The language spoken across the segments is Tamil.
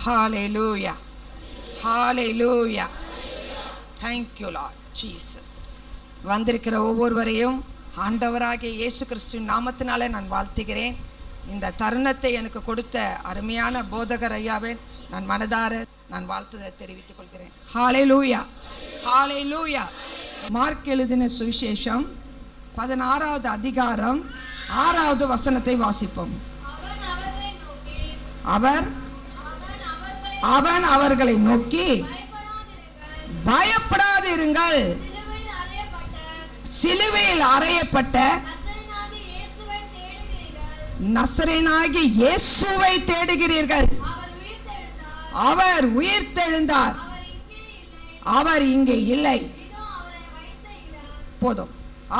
Hallelujah. Hallelujah. Thank you Lord Jesus. வந்திருக்கிற ஒவ்வொருவரையும் ஆண்டவராகிய இயேசு கிறிஸ்துவின் நாமத்தினாலே நான் வாழ்த்துகிறேன். இந்த தருணத்தை எனக்கு கொடுத்த அருமையான போதகர் ஐயாவே நான் மனதார வாழ்த்துதலை தெரிவித்துக் கொள்கிறேன். ஹalleluya. ஹalleluya. மார்க் எழுதின சுவிசேஷம் 16வது அதிகாரம் 6வது வசனத்தை வாசிப்போம். அவன் அவர்களை நோக்கி பயப்படாதிருங்கள், சிலுவையில் அறையப்பட்ட நசரேயனாகிய இயேசுவை தேடுகிறீர்கள். அவர் உயிர்த்தெழுந்தார், அவர் இங்கே இல்லை. போதும்,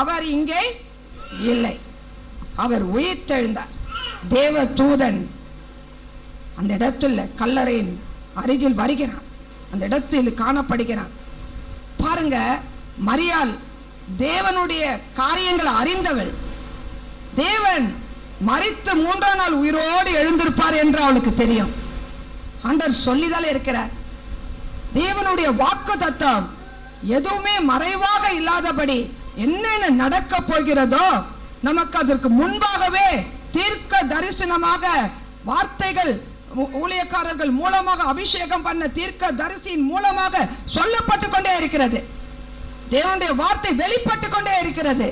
அவர் இங்கே இல்லை, அவர் உயிர்த்தெழுந்தார். தேவ தூதன் அந்த இடத்துல கல்லறையின் அருகில் வருகிறான், அந்த இடத்தில் காணப்படுகிறான். பாருங்க, மரியாள் தேவனுடைய காரியங்களை அறிந்தவள். தேவன் மரித்து 3ஆம் நாள் உயிரோடு எழுந்திருப்பார் என்று அவளுக்கு தெரியும். ஆண்டவர் சொல்லிதான் இருக்கிறார். தேவனுடைய வாக்குத்தத்தம் எதுவுமே மறைவாக இல்லாதபடி என்னென்ன நடக்க போகிறதோ நமக்கு அதற்கு முன்பாகவே தீர்க்க தரிசனமாக வார்த்தைகள் ஊழியக்காரர்கள் மூலமாக அபிஷேகம் பண்ண தீர்க்க தரிசியின் மூலமாக சொல்லப்பட்டு கொண்டே இருக்கிறது. தேவனுடைய வார்த்தை வெளிப்பட்டு கொண்டே இருக்கிறது.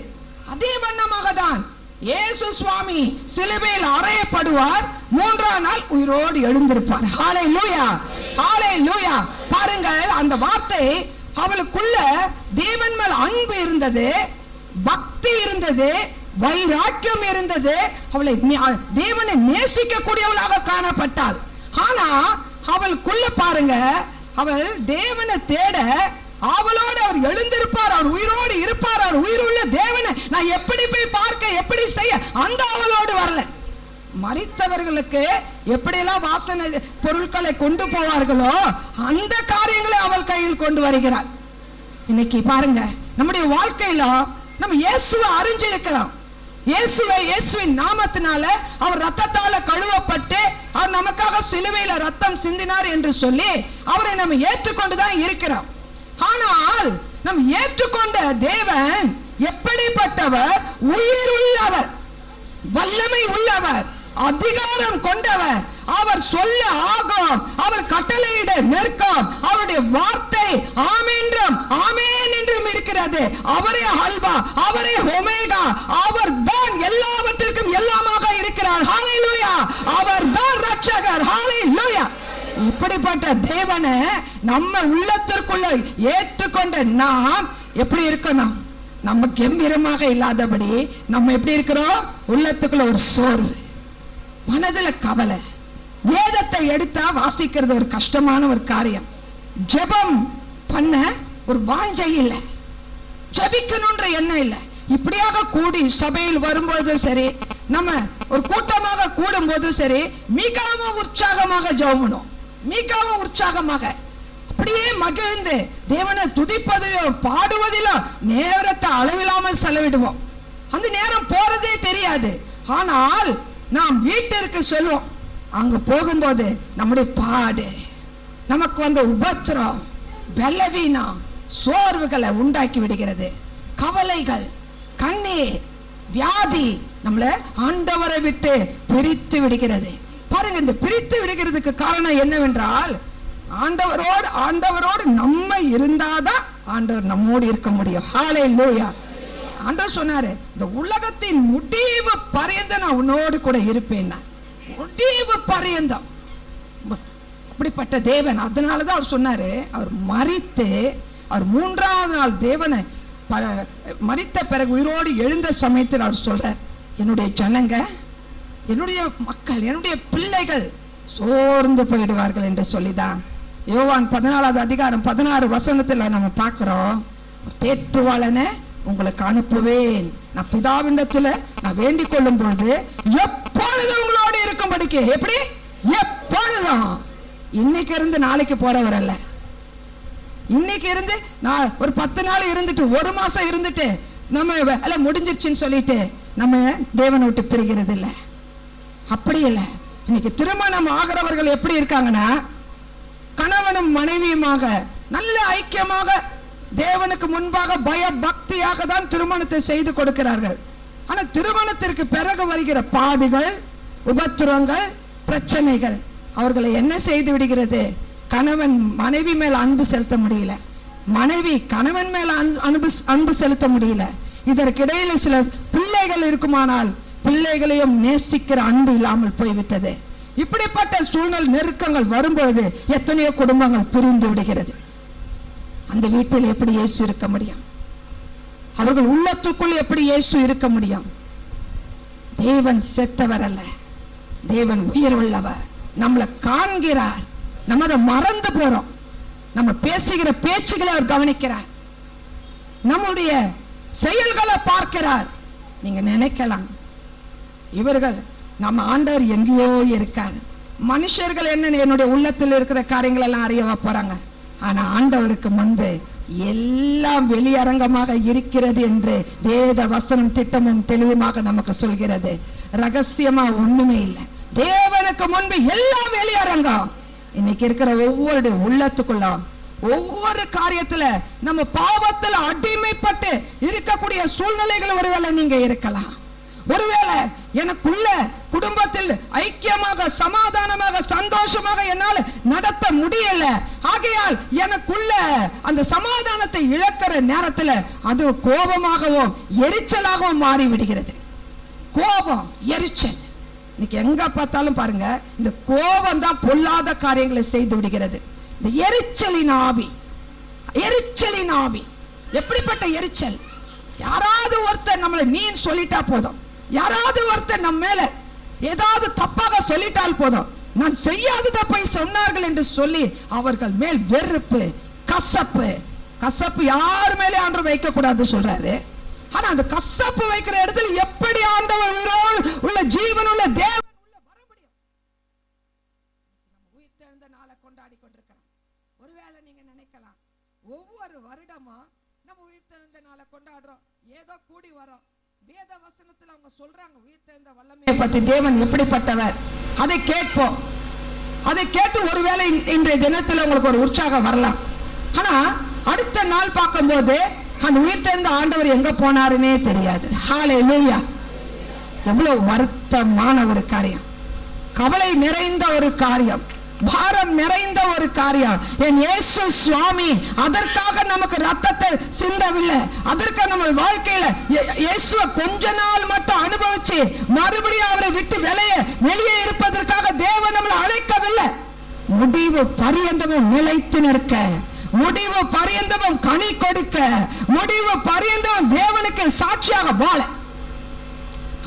அதே வண்ணமாக தான் இயேசு சுவாமி சிலுவையில் அறையப்படுவார், 3ஆம் நாள் உயிரோடு எழுந்திருப்பார். ஹalleluya. ஹalleluya. பாருங்கள், அந்த வார்த்தை அவளுக்குள்ள தேவன் மேல் அன்பு இருந்தது, பக்தி இருந்தது, வைராக்கியம் இருந்தது. அவளை தேவனை நேசிக்க கூடியவளாக காணப்பட்டாள். ஆனா அவளுக்குள்ள பாருங்க, அவள் தேவனை தேட அவளோடு அவர் எழுந்திருப்பார், அவர் உயிரோடு இருப்பார், அவர் உயிருள்ள தேவனை நான் எப்படி போய் பார்க்க, எப்படி செய்ய, அந்த அவளோடு வரல. மரித்தவர்களுக்கு எப்படியெல்லாம் வாசனை பொருட்களை கொண்டு போவார்களோ அந்த காரியங்களை அவள் கையில் கொண்டு வருகிறாள். இன்னைக்கு பாருங்க, நம்முடைய வாழ்க்கையில நம்ம இயேசுவை அறிஞ்சிருக்கிறோம். இயேசுவின் நாமத்தினால அவர் ரத்தத்தால கழுவப்பட்டு அவர் நமக்காக சிலுவையில ரத்தம் சிந்தினார் என்று சொல்லி அவரை நம்ம ஏற்றுக்கொண்டுதான் இருக்கிறோம். ஆனால் நம் ஏற்றுக்கொண்ட தேவன் எப்படிப்பட்டவர்? உயிர் உள்ளவர், வல்லமை உள்ளவர், அதிகாரம் கொண்டவர். அவர் சொல்ல ஆகும், அவர் கட்டளையிட நிற்கும். அவருடைய வார்த்தை ஆமென்றும் ஆமென் என்றும் இருக்கிறது. அவரே அல்பா, அவரே ஒமேகா, அவர் தான் எல்லாவற்றிற்கும் எல்லாமாக இருக்கிறார். ஹalleluya. அவர் தான் ரட்சகர். ஹalleluya. இப்படிப்பட்ட தேவனை நம்ம உள்ளத்திற்குள்ள ஏற்றுக்கொண்ட நாம் எப்படி இருக்கணும்? நம்ம கம்பீரமாக இல்லாதபடி நம்ம எப்படி இருக்கிறோம்? உள்ளத்துக்குள்ள ஒரு சோர்வு, மனதுல கவலை. வேதத்தை எடுத்தா வாசிக்கிறது ஒரு கஷ்டமான ஒரு காரியம். ஜெபம் பண்ண ஒரு வாஞ்சை இல்லை, ஜெபிக்கணும்ன்ற எண்ணம் இல்லை. இப்படியாக கூடி சபையில் வரும்போது சரி, நம்ம ஒரு கூட்டமாக கூடும் போது சரி, மிகவும் உற்சாகமாக ஜெபம், மிகவும் உற்சாகமாக அப்படியே மகிழ்ந்து தேவனை துதிப்பதிலும் பாடுவதிலும் நேரத்தை அளவில்லாமல் செலவிடுவோம். அந்த நேரம் போறதே தெரியாது. ஆனால் நாம் வீட்டிற்கு செல்வோம், அங்க போகும்போது நம்முடைய பாடு, நமக்கு வந்த உபத்திரம், பலவீனம், சோர்வுகளை உண்டாக்கி விடுகிறது. கவலைகள், கண்ணீர், வியாதி நம்மளை ஆண்டவரை விட்டு பிரித்து விடுகிறது. பாருங்க, இந்த பிரித்து விடுகிறதுக்கு காரணம் என்னவென்றால், ஆண்டவரோடு நம்ம இருந்தாதான் ஆண்டவர் நம்மோடு இருக்க முடியும். ஹalleluya. ஆண்டவர் சொன்னாரு, இந்த உலகத்தின் முடிவு பரியந்தம் நான் உன்னோடு கூட இருப்பேன். முடிவு பரியந்தம். அப்படிப்பட்ட தேவன். அதனாலதான் அவர் சொன்னாரு, அவர் மரித்து அவர் 3ஆவது நாள் தேவனை மரித்த பிறகு உயிரோடு எழுந்த சமயத்தில் அவர் சொல்றார், என்னுடைய ஜனங்க, என்னுடைய மக்கள், என்னுடைய பிள்ளைகள் சோர்ந்து போயிடுவார்கள் என்று சொல்லிதான் யோவான் 14வது அதிகாரம் 16 வசனத்துல நம்ம பார்க்கிறோம். தேற்றுவாளனை உங்களுக்கு அனுப்புவேன், நான் பிதாவினிடத்துல நான் வேண்டிக் கொள்ளும் பொழுது எப்பொழுதும் உங்களோடு இருக்கும்படிக்கு. எப்படி? எப்பொழுதும். இன்னைக்கு இருந்து நாளைக்கு போறவர் அல்ல. இன்னைக்கு இருந்து நான் ஒரு 10 நாள் இருந்துட்டு, ஒரு மாசம் இருந்துட்டு நம்ம எல்லாம் முடிஞ்சிருச்சுன்னு சொல்லிட்டு நம்ம தேவனை விட்டு பிரிகிறது இல்லை. அப்படி இல்லை. இன்னைக்கு திருமணம் ஆகிறவர்கள் எப்படி இருக்காங்கன்னா, கணவனும் மனைவியுமாக நல்ல ஐக்கியமாக தேவனுக்கு முன்பாக பய பக்தியாக தான் திருமணத்தை செய்து கொடுக்கிறார்கள். ஆனா திருமணத்திற்கு பிறகு வருகிற பாடுகள், உபத்திரங்கள், பிரச்சனைகள் அவர்களை என்ன செய்து விடுகிறது? கணவன் மனைவி மேல் அன்பு செலுத்த முடியல, மனைவி கணவன் மேல் அன்பு செலுத்த முடியல. இதற்கிடையில சில பிள்ளைகள் இருக்குமானால் பிள்ளைகளையும் நேசிக்கிற அன்பு இல்லாமல் போய்விட்டது. இப்படிப்பட்ட சூழ்நிலை நெருக்கங்கள் வரும்பொழுது எத்தனையோ குடும்பங்கள் பிரிந்து விடுகிறது. அந்த வீட்டில் எப்படி இயேசு இருக்க முடியும்? அவர்கள் உள்ளத்துக்குள் எப்படி இயேசு இருக்க முடியும்? தேவன் செத்தவர் அல்ல, தேவன் உயிர் உள்ளவர். நம்மளை காண்கிறார், நம்ம அதை மறந்து போறோம். நம்ம பேசுகிற பேச்சுகளை அவர் கவனிக்கிறார், நம்முடைய செயல்களை பார்க்கிறார். நீங்க நினைக்கலாம், இவர்கள் நம்ம ஆண்டவர் எங்கேயோ இருக்கார், மனுஷர்கள் என்ன என்னுடைய உள்ளத்தில் இருக்கிற காரியங்கள் எல்லாம் அறியவா போறாங்க. ஆனா ஆண்டவருக்கு முன்பு எல்லாம் வெளியரங்கமாக இருக்கிறது என்று வேத வசனம் திட்டமும் தெளிவுமாக நமக்கு சொல்கிறது. ரகசியமா ஒண்ணுமே இல்லை, தேவனுக்கு முன்பு எல்லாம் வெளியரங்கம். இன்னைக்கு இருக்கிற ஒவ்வொரு உள்ளத்துக்குள்ள ஒவ்வொரு காரியத்துல நம்ம பாவத்துல அடிமைப்பட்டு இருக்கக்கூடிய சூழ்நிலைகள் ஒருவேளை நீங்க இருக்கலாம். ஒருவேளை எனக்குள்ள குடும்பத்தில் ஐக்கியமாக சமாதானமாக சந்தோஷமாக என்னால் நடத்த முடியல, ஆகையால் எனக்குள்ள அந்த சமாதானத்தை இழக்கிற நேரத்தில் அது கோபமாகவும் எரிச்சலாகவும் மாறி விடுகிறது. கோபம், எரிச்சல், இன்னைக்கு எங்க பார்த்தாலும் பாருங்க, இந்த கோபம் தான் பொல்லாத காரியங்களை செய்து விடுகிறது. இந்த எரிச்சலின் ஆவி, எரிச்சலின் ஆவி. எப்படிப்பட்ட எரிச்சல்? யாராவது ஒருத்தர் நம்மளை நீ சொல்லிட்டா போதும், யாராவது ஒருத்தர் நம்ம மேல ஏதாவது தப்பாக சொல்லிட்டால் போதும், நான் செய்யாததை போய் சொன்னார்கள் என்று சொல்லி அவர்கள் மேல் வெறுப்பு, கசப்பு. கசப்பு யார் மேலே ஆண்டவர் வைக்க கூடாது சொல்றாரு. ஆனா அந்த கசப்பு வைக்கிற இடத்துல எப்படி ஆண்டவர் உயிரோடு உள்ள ஜீவனுள்ள தேவன் உள்ள வர முடியும்? நம்ம உயிர்த்தெழுந்த நாளை கொண்டாடி கொண்டிருக்கிறோம். ஒருவேளை நீங்க நினைக்கலாம், ஒவ்வொரு வருடமும் நம்ம உயிர்த்தெழுந்த நாளை கொண்டாடுறோம், ஏதோ கூடி வரோம். வேத வசனத்துல அவங்க சொல்றாங்க உயிர்த்தெழுந்த வல்லமையை பத்தி, தேவன் எப்படிப்பட்டவர், அதை கேட்போம். அதை கேட்டு ஒருவேளை இன்றைய தினத்துல உங்களுக்கு ஒரு உற்சாகம் வரலாம். ஆனா அடுத்த நாள் பார்க்கும்போது அந்த உயிர்த்தெழுந்த ஆண்டவர் எங்க போனாருன்னே தெரியாது. ஹல்லேலூயா! எவ்வளவு வருத்தமான ஒரு காரியம், கவலை நிறைந்த ஒரு காரியம், பாரம் நிறைந்த ஒரு காரியம். என் இயேசு சுவாமி அதற்காக நமக்கு ரத்தத்தை சிந்தவில்லை, அதற்கு நம்ம வாழ்க்கையில இயேசுவை கொஞ்ச நாள் மட்டும் அனுபவிச்சு மறுபடியும் அவரை விட்டு வெளியே இருப்பதற்காக தேவன் நம்மளை அழைக்கவில்லை. முடிவு பரியந்தமும் நிலைத்து நிற்க, முடிவு பரியந்தமும் கனி கொடுக்க, முடிவு பரியந்தமும் தேவனுக்கு சாட்சியாக வாழ.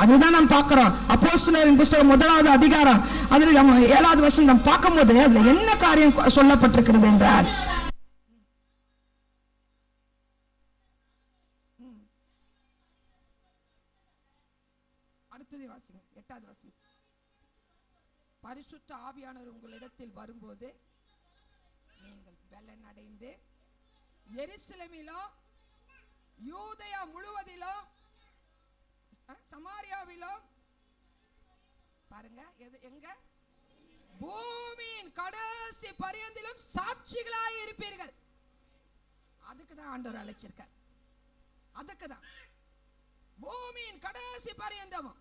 அதுதான் நாம் பார்க்கிறோம். அப்போஸ்தலரின் புத்தகம் 1வது அதிகாரம் அதில் நம்ம 7வது வசனம் பார்க்கும்போது அதுல என்ன காரியம் சொல்லப்பட்டிருக்கிறது என்றால், அடுத்தது வாசிங்க, 8வது வசனம். பரிசுத்த ஆவியானவர் உங்களிடத்தில் வரும்போது நீங்கள் பலன் அடைந்து எருசலேமிலும் யூதேயா முழுவதிலும் சமாரியாவிலும், பாருங்க எங்க, பூமியின் கடைசி பரியந்திலும் சாட்சிகளாய் இருப்பீர்கள். அதுக்கு தான் ஆண்டவர் அழைச்சிருக்கார். அதுக்கு தான் பூமியின் கடைசி பரியந்தமும்.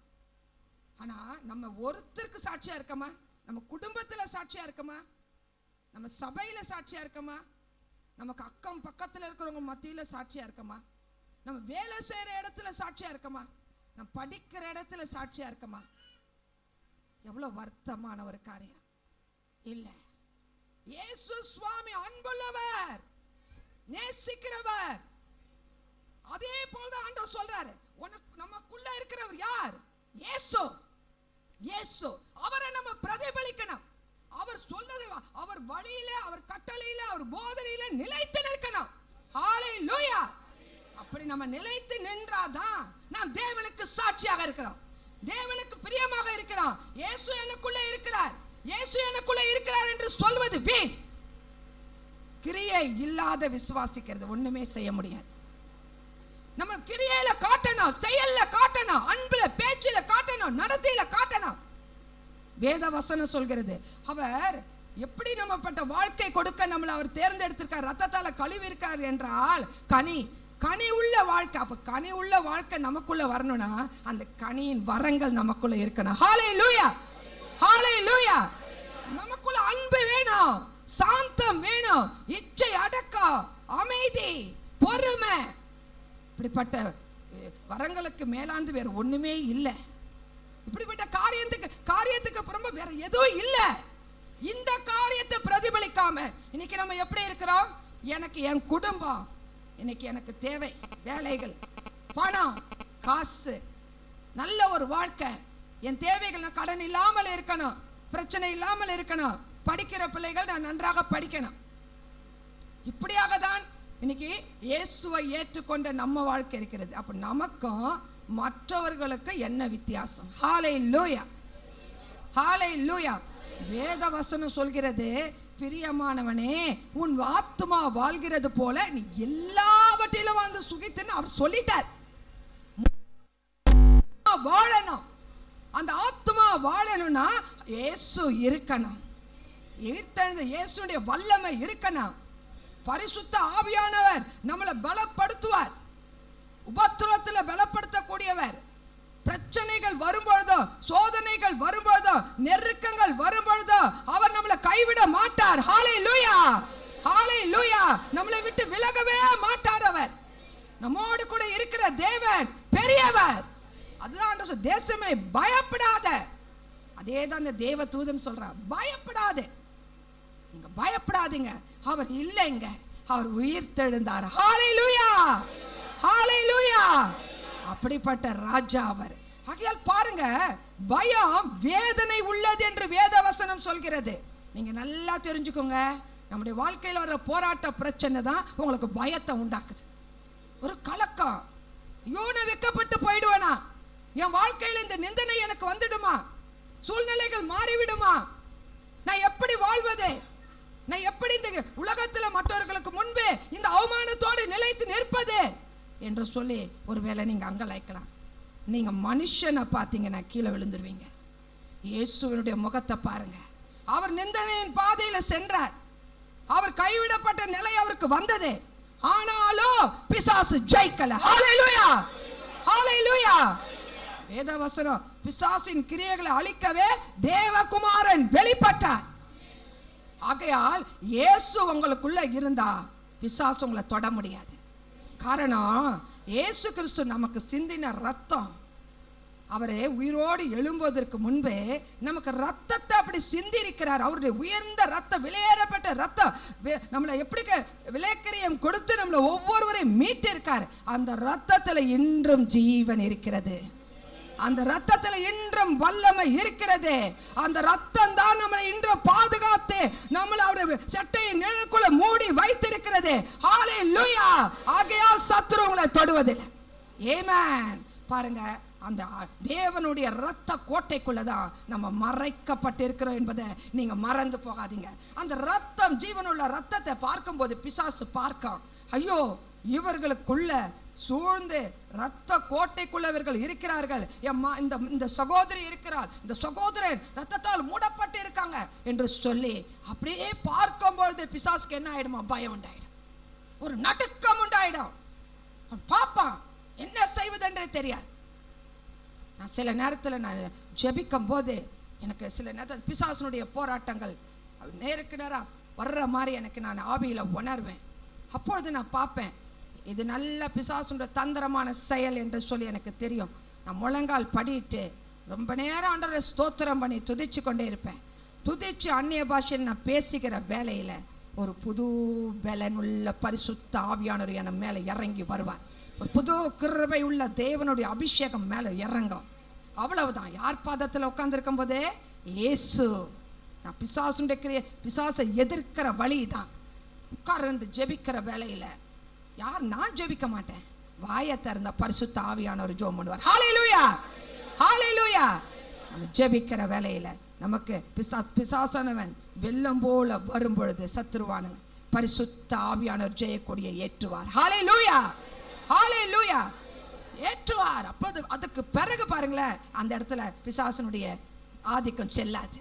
ஆனா நம்ம ஒருத்தருக்கு சாட்சியா இருக்கமா? நம்ம குடும்பத்துல சாட்சியா இருக்கமா? நம்ம சபையில சாட்சியா இருக்கமா? நமக்கு அக்கம் பக்கத்துல இருக்கிறவங்க மத்தியில சாட்சியா இருக்கமா? நம்ம வேலை செய்யற இடத்துல சாட்சியா இருக்கமா? நம்ம படிக்கிற இடத்துல சாட்சியா இருக்கமா? எவ்வளவு வருத்தமான ஒரு காரியம் இல்ல. இயேசு சுவாமி அன்புள்ளவர், நேசிக்கிறவர். அதே போலதான் ஆண்டவர் சொல்றாரு, நமக்குள்ள இருக்கிறவர் யார்? இயேசு. இயேசு அவரை நம்ம பிரதிபலிக்கணும். அவர் சொல்றது, அவர் வழியில, அவர் கட்டளையில, அவர் போதனையில நிலைத்து நிற்கணும். ஹல்லேலூயா! அப்படி நம்ம நிலைத்து நின்றாதான் நாம் தேவனுக்கு சாட்சியாக இருக்கிறோம், தேவனுக்கு பிரியமாக இருக்கிறோம். இயேசு எனக்குள்ள இருக்கிறார், இயேசு எனக்குள்ள இருக்கிறார் என்று சொல்வது வீண். கிரியை இல்லாத விசுவாசிக்கிறது ஒண்ணுமே செய்ய முடியாது. நம்ம கிரியையில காட்டணும், செயல்ல காட்டணும், அன்புல பேச்சில காட்டணும், நடத்தையில காட்டணும். வேத வசனம் சொல்கிறது, அவர் எப்படி நம்மப்பட்ட வாழ்க்கை கொடுக்க நம்மளை அவர் தேர்ந்தெடுத்திருக்கார், ரத்தத்தால கழுவி இருக்கார் என்றால் கனி உள்ள வாழ்க்கை. அப்ப கனி உள்ள வாழ்க்கை நமக்குள்ள வரணும்னா அந்த கனியின் வரங்கள் நமக்குள்ள இருக்கணும். ஹல்லேலூயா, ஹல்லேலூயா. நமக்குள்ள அன்பு வேணும், சாந்தம் வேணும், இச்சை அடக்கம், அமைதி, பொறுமை. இப்படிப்பட்ட வரங்களுக்கு மேலாந்து வேற ஒண்ணுமே இல்லை. இப்படிப்பட்ட காரியத்துக்கு அப்புறமா வேற எதுவும் இல்லை. இந்த காரியத்தை பிரதிபலிக்காம இன்னைக்கு நம்ம எப்படி இருக்கிறோம்? எனக்கு என் குடும்பம், இன்னைக்கு எனக்கு தேவை, வேலைகள், பணம், காசு, நல்ல ஒரு வாழ்க்கை, என் தேவைகள், நான் கடன் இல்லாமல் இருக்கணும், பிரச்சனை இல்லாமல் இருக்கணும், படிக்கிற பிள்ளைகள் நான் நன்றாக படிக்கணும். இப்படியாக தான் இன்னைக்கு இயேசுவை ஏற்றுக்கொண்ட நம்ம வாழ்க்கை இருக்கிறது. அப்ப நமக்கும் மற்றவர்களுக்கு என்ன வித்தியாசம்? ஹல்லேலூயா, ஹல்லேலூயா. வேத வசனம் சொல்கிறது, பிரியமானவனே உன் ஆத்துமா வாழ்கிறது போல நீ எல்லாவற்றிலும் வந்து சுகித்துன்னு அவர் சொல்லிட்டார். வாழணும், அந்த ஆத்துமா வாழணும்னா இயேசு இருக்கணும், இயேசுடைய வல்லமை இருக்கணும். பரிசுத்த ஆவியானவர் நம்மளை பலப்படுத்துவார், உபத்திரத்தில் பலப்படுத்தக்கூடியவர். பிரச்சனைகள் வரும்பொழுதோ, சோதனைகள் வரும்பொழுதோ, நெருக்கங்கள் வரும்பொழுதோ அவர் நம்மளை கைவிட மாட்டார். ஹல்லேலூயா, ஹல்லேலூயா. நம்மளை விட்டு விலகவே மாட்டார். அவர் நம்மோடு கூட இருக்கிற தேவன் பெரியவர். அதுதான் தேசமே பயப்படாத. அதே தான் இந்த தேவ தூதன் சொல்றார், பயப்படாதே, நீங்க பயப்படாதீங்க, அவர் இல்லைங்க, அவர் உயிர் தெழுந்தார். ஹல்லேலூயா, ஹல்லேலூயா. அப்படிப்பட்ட ராஜா அவர். ஆகையால் பாருங்க, பயம் வேதனை உள்ளது என்று வேதவசனம் சொல்கிறது. நீங்க நல்லா தெரிஞ்சுக்கோங்க, நம்முடைய வாழ்க்கையில் வர போராட்ட பிரச்சனை தான் உங்களுக்கு பயத்தை உண்டாக்குது. ஒரு கலக்கம், ஐயோ நான் வெக்கப்பட்டு போயிடுவேனா, என் வாழ்க்கையில் இந்த நிந்தனை எனக்கு வந்துடுமா, சூழ்நிலைகள் மாறிவிடுமா, நான் எப்படி வாழ்வது, நான் எப்படி இந்த உலகத்தில் மற்றவர்களுக்கு முன்பே இந்த அவமானத்தோடு நிலைத்து நிற்பது என்று சொல்லி ஒருவேளை நீங்க அங்கலாய்க்கலாம். நீங்க மனுஷனை பார்த்தீங்கன்னா கீழே விழுந்துருவீங்க. இயேசுவினுடைய முகத்தை பாருங்க, அவர் நிந்தனையின் பாதையில சென்றார், அவர் கைவிடப்பட்ட நிலை அவருக்கு வந்தது, ஆனாலும் பிசாசு ஜெயிக்கல. ஹல்லேலூயா, ஹல்லேலூயா. வேதவசனம் பிசாசின் கிரியைகளை அழிக்கவே தேவகுமாரன் வெளிப்பட்டார். ஆகையால் இயேசு உங்களுக்குள்ள இருந்தா பிசாசு உங்களை தொட முடியாது. காரணம், இயேசு கிறிஸ்து நமக்கு சிந்தின ரத்தம், அவரே உயிரோடு எழும்புவதற்கு முன்பே நமக்கு ரத்தத்தை அப்படி சிந்தி இருக்கிறார். அவருடைய உயர்ந்த ரத்தம், விலையேறப்பட்ட ரத்தம், நம்மளை எப்படி விலைக்கிரயம் கொடுத்து நம்மளை ஒவ்வொருவரையும் மீட்டு இருக்கார். அந்த ரத்தத்தில் இன்றும் ஜீவன் இருக்கிறது, அந்த ரத்தத்தில் இன்றும் வல்லமை இருக்கிறது. அந்த ரத்தம் தான் நம்மளை இன்றும் பாதுகாத்து நம்மளை அவருடைய சட்டையை நிழலுக்குள்ள மூடி வைத்திருக்கிறது. ஹல்லேலூயா. ஆகையால் சத்துரு உங்களை தொடுவதில்லை. ஆமென். பாருங்க, அந்த தேவனுடைய ரத்த கோட்டைக்குள்ளதான் நம்ம மறைக்கப்பட்டிருக்கிறோம் என்பதை நீங்க மறந்து போகாதீங்க. அந்த ரத்தம், ஜீவனுள்ள ரத்தத்தை பார்க்கும்போது பிசாசு பார்க்கும், ஐயோ இவர்களுக்குள்ள சூழ்ந்து ரத்த கோட்டைக்குள்ள இவர்கள் இருக்கிறார்கள், இந்த சகோதரி இருக்கிறாள், இந்த சகோதரன் ரத்தத்தால் மூடப்பட்டு இருக்காங்க என்று சொல்லி அப்படியே பார்க்கும்பொழுது பிசாசுக்கு என்ன ஆயிடுமா? பயம் உண்டாயிடும், ஒரு நடுக்கம் உண்டாயிடும். பாப்பான் என்ன செய்வதென்றே தெரியாது. நான் சில நேரத்தில் நான் ஜெபிக்கும் போது எனக்கு சில நேரத்தில் பிசாசுனுடைய போராட்டங்கள் நேருக்கு நேராக வர்ற மாதிரி எனக்கு நான் ஆவியில் உணர்வேன். அப்பொழுது நான் பார்ப்பேன், இது நல்ல பிசாசுன்ற தந்திரமான செயல் என்று சொல்லி எனக்கு தெரியும். நான் முழங்கால் படிட்டு ரொம்ப நேரம் ஆண்டவரை ஸ்தோத்திரம் பண்ணி துதிச்சு கொண்டே இருப்பேன். துதிச்சு அந்நிய பாஷையில் நான் பேசுகிற வேலையில் ஒரு புது பலன் உள்ள பரிசுத்த ஆவியானவர் என் மேலே இறங்கி வருவார். ஒரு புது கிருபை உள்ள தேவனுடைய அபிஷேகம் மேலே இறங்கும். அவ்வளவுதான். யார் பாதத்தில் உட்கார்ந்துருக்கும் போதே இயேசு. நான் பிசாசை எதிர்க்கிற வழி தான் உட்கார்ந்து ஜெபிக்கிற வேலையில் யார், நான் ஜெபிக்க மாட்டேன், வாயை திறந்த பரிசுத்த ஆவியானவர் ஜெபம் பண்ணுவார். ஹல்லேலூயா, ஹல்லேலூயா. நம்ம ஜெபிக்கிற வேலையில நமக்கு பிசாசானவன் வெள்ளம் போல வரும் பொழுது சத்துருவானவன் பரிசுத்த ஆவியானவர் ஜெயக்கூடிய ஏற்றுவார். ஹல்லேலூயா, ஹல்லேலூயா, ஏற்றுவார். அப்போது அதுக்கு பிறகு பாருங்களேன், அந்த இடத்துல பிசாசனுடைய ஆதிக்கம் செல்லாது.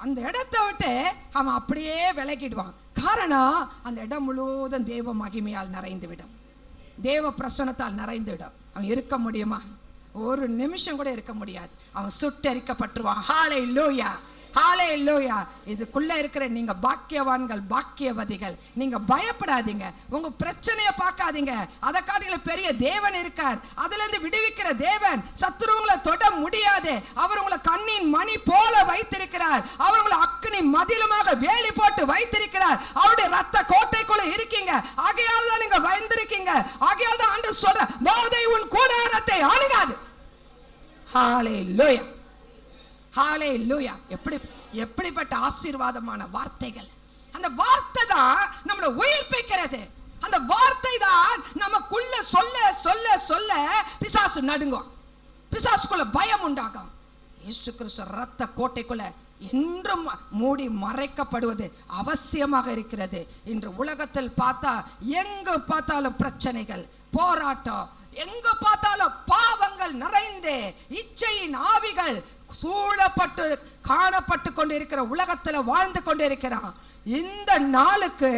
அந்த இடத்த விட்டு அவன் அப்படியே விலகிடுவான். காரணம், அந்த இடம் முழுவதும் தேவ மகிமையால் நிறைந்து விடும், தேவ பிரசன்னத்தால் நிறைந்து விடும். அவன் இருக்க முடியுமா? ஒரு நிமிஷம் கூட இருக்க முடியாது. அவன் சுட்டெரிக்கப்பட்டுருவான். ஹல்லேலூயா, ஹல்லேலூயா. இதுக்குள்ள இருக்கிற நீங்க பாக்கியவான்கள், பாக்கியவதிகள். நீங்க பயப்படாதீங்க, உங்க பிரச்சனையை பார்க்காதீங்க. அதை காட்டில பெரிய தேவன் இருக்கார். அதுல இருந்து விடுவிக்கிற தேவன். சத்துருவங்களை தொட முடியாது. அவர் உங்களை கண்ணின் மணி போல வைத்திருக்கிறார். அவர் உங்களை அக்கினி மதிலுமாக வேலி போட்டு வைத்திருக்கிறார். அவருடைய ரத்த கோட்டைக்குள்ள இருக்கீங்க. ஆகையால் தான் நீங்க வந்திருக்கீங்க. ஆகையால் தான் ஆண்டவர் சொல்ற, வாதை உன் கூடாரத்தை அணுகாது. ஹல்லேலூயா, ஹல்லேலூயா. எப்படிப்பட்ட ஆசீர்வாதமான வார்த்தைகள்! அந்த வார்த்தை தான் நம்மளை உயிர்ப்பிக்கிறது. அந்த வார்த்தை தான் நமக்குள்ள சொல்ல சொல்ல சொல்ல பிசாசு நடுங்கும், பிசாசுக்குள்ள பயம் உண்டாகும். இயேசு கிறிஸ்து ரத்த கோட்டைக்குள்ள என்றும் மூடி மறைக்கப்படுவது அவசியமாக இருக்கிறது. இன்று உலகத்தில் பார்த்தா எங்கு பார்த்தாலும் பிரச்சனைகள், போராட்டம், எங்க பார்த்தாலும் பாவங்கள் நிறைந்து இச்சையின் ஆவிகள் சூழப்பட்டு காணப்பட்டு கொண்டிருக்கிற உலகத்தில் வாழ்ந்து கொண்டிருக்கிறான். இந்த நாளுக்கு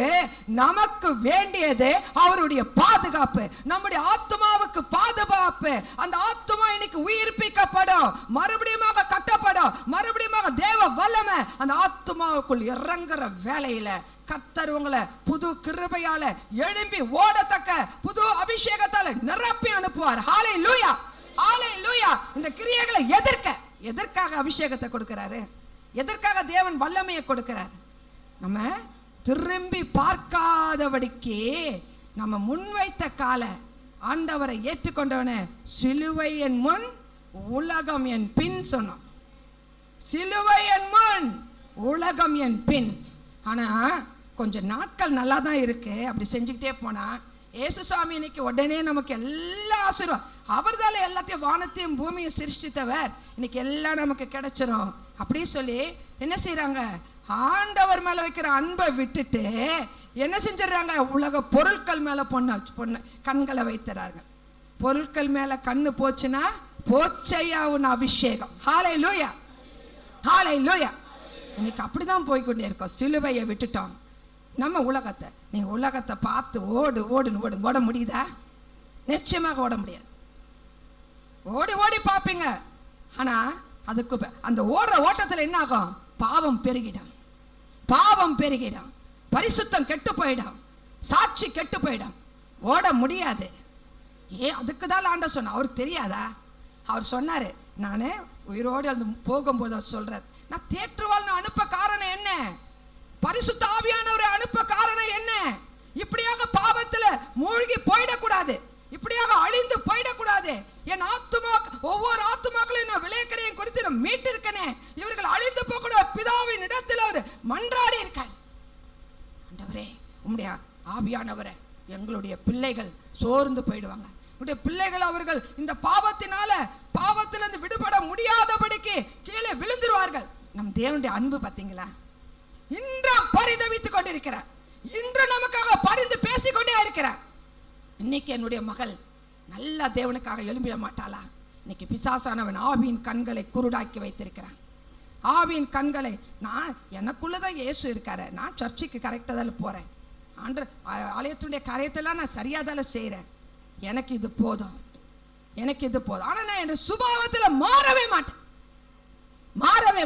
நமக்கு வேண்டியது அவருடைய பாதுகாப்பு, நம்முடைய ஆத்மாவுக்கு பாதுகாப்பு. அந்த ஆத்மா இன்னைக்கு உயிர்ப்பிக்கப்படும், மறுபடியும் கட்டப்படும், மறுபடியும் தேவ வல்லமை அந்த ஆத்மாவுக்குள் இறங்குற வேலையில கர்த்தர் உங்களை புது கிருபையால எழும்பி ஓடத்தக்க புது அபிஷேகத்தால நிரப்பி அனுப்புவார். ஹல்லேலூயா, ஹல்லேலூயா. இந்த கிரியைகளை எதற்காக அபிஷேகத்தை கொடுக்கிறாரு? எதற்காக தேவன் வல்லமையை கொடுக்கிறார்? நம்ம திரும்பி பார்க்காதபடிக்கு நம்ம முன்வைத்த கால ஆண்டவரை ஏற்றுக்கொண்டவனே, சிலுவை என் முன் உலகம் என் பின் சொன்னோம். சிலுவை என் முன் உலகம் என் பின். ஆனா கொஞ்சம் நாட்கள் நல்லா தான் இருக்கு. அப்படி செஞ்சுக்கிட்டே போனா ஏசுசாமி இன்னைக்கு உடனே நமக்கு எல்லா ஆசீர்வாதம், அவர் தானே எல்லாத்தையும் வானத்தையும் பூமியை சிருஷ்டித்தவர், இன்னைக்கு எல்லாம் நமக்கு கிடைச்சிரும் அப்படி சொல்லி என்ன செய்யறாங்க? ஆண்டவர் மேல வைக்கிற அன்பை விட்டுட்டு என்ன செஞ்சிடறாங்க? உலக பொருட்கள் மேல பொண்ணு கண்களை வைத்துறாங்க. பொருட்கள் மேல கண்ணு போச்சுன்னா போச்சையா உன் அபிஷேகம். ஹல்லேலூயா, ஹல்லேலூயா. இன்னைக்கு அப்படிதான் போய்கொண்டே இருக்கோம். சிலுவையை விட்டுட்டோம். நம்ம உலகத்தை, நீங்க உலகத்தை பார்த்து ஓட முடியுதா? நிச்சயமாக ஓட முடியாது. ஓடி பார்ப்பீங்க. ஆனா அதுக்கு அந்த ஓடுற ஓட்டத்தில் என்ன ஆகும்? பாவம் பெருகிடும், பாவம் பெருகிடும், பரிசுத்தம் கெட்டு போயிடும், சாட்சி கெட்டு போயிடும். ஓட முடியாது. அதுக்கு தான் ஆண்டவர் சொன்னார். அவருக்கு தெரியாதா? அவர் சொன்னாரு, நான் உயிரோடு அந்த போகும்போது அவர் சொல்றார், நான் தேற்றுவாள் அனுப்ப காரணம் என்ன? பரிசுத்த ஆவியானவரை அனுப்ப காரணம் என்ன? இப்படியாக பாவத்துல மூழ்கி போயிடக்கூடாது, இப்படியாக அழிந்து போயிடக்கூடாது. என் ஆத்துமா, ஒவ்வொரு ஆத்துமாக்களையும் நான் விளையக்கரையும் குறித்து நான் மீட்டிருக்கனே, இவர்கள் அழிந்து போகக்கூட பிதாவின் இடத்தில் அவர் மன்றாடி இருக்கார். ஆண்டவரே, உம்முடைய ஆவியானவரை எங்களுடைய பிள்ளைகள் சோர்ந்து போயிடுவாங்க. உடைய பிள்ளைகள் அவர்கள் இந்த பாவத்திலிருந்து விடுபட முடியாதபடிக்கு கீழே விழுந்துருவார்கள். நம் தேவனுடைய அன்பு பார்த்தீங்களா? இன்றும் பரிதவித்துக் கொண்டிருக்கிறார், இன்று நமக்காக பரிந்து பேசிக்கொண்டே இருக்கிறார். இன்னைக்கு என்னுடைய மகள் நல்ல தேவனுக்காக எழும்பிட மாட்டாளா? இன்னைக்கு பிசாசானவன் ஆவியின் கண்களை குருடாக்கி வைத்திருக்கிறான். ஆவியின் கண்களை, நான் எனக்குள்ளதான் இயேசு இருக்காரு, நான் சர்ச்சுக்கு கரெக்டாக தான் போறேன், ஆலயத்துடைய காரியத்தெல்லாம் நான் சரியாதால செய்கிறேன், எனக்கு இது போதும், எனக்கு இது போதும். ஆனால் நான் என் சுபாவத்தில் மாறவே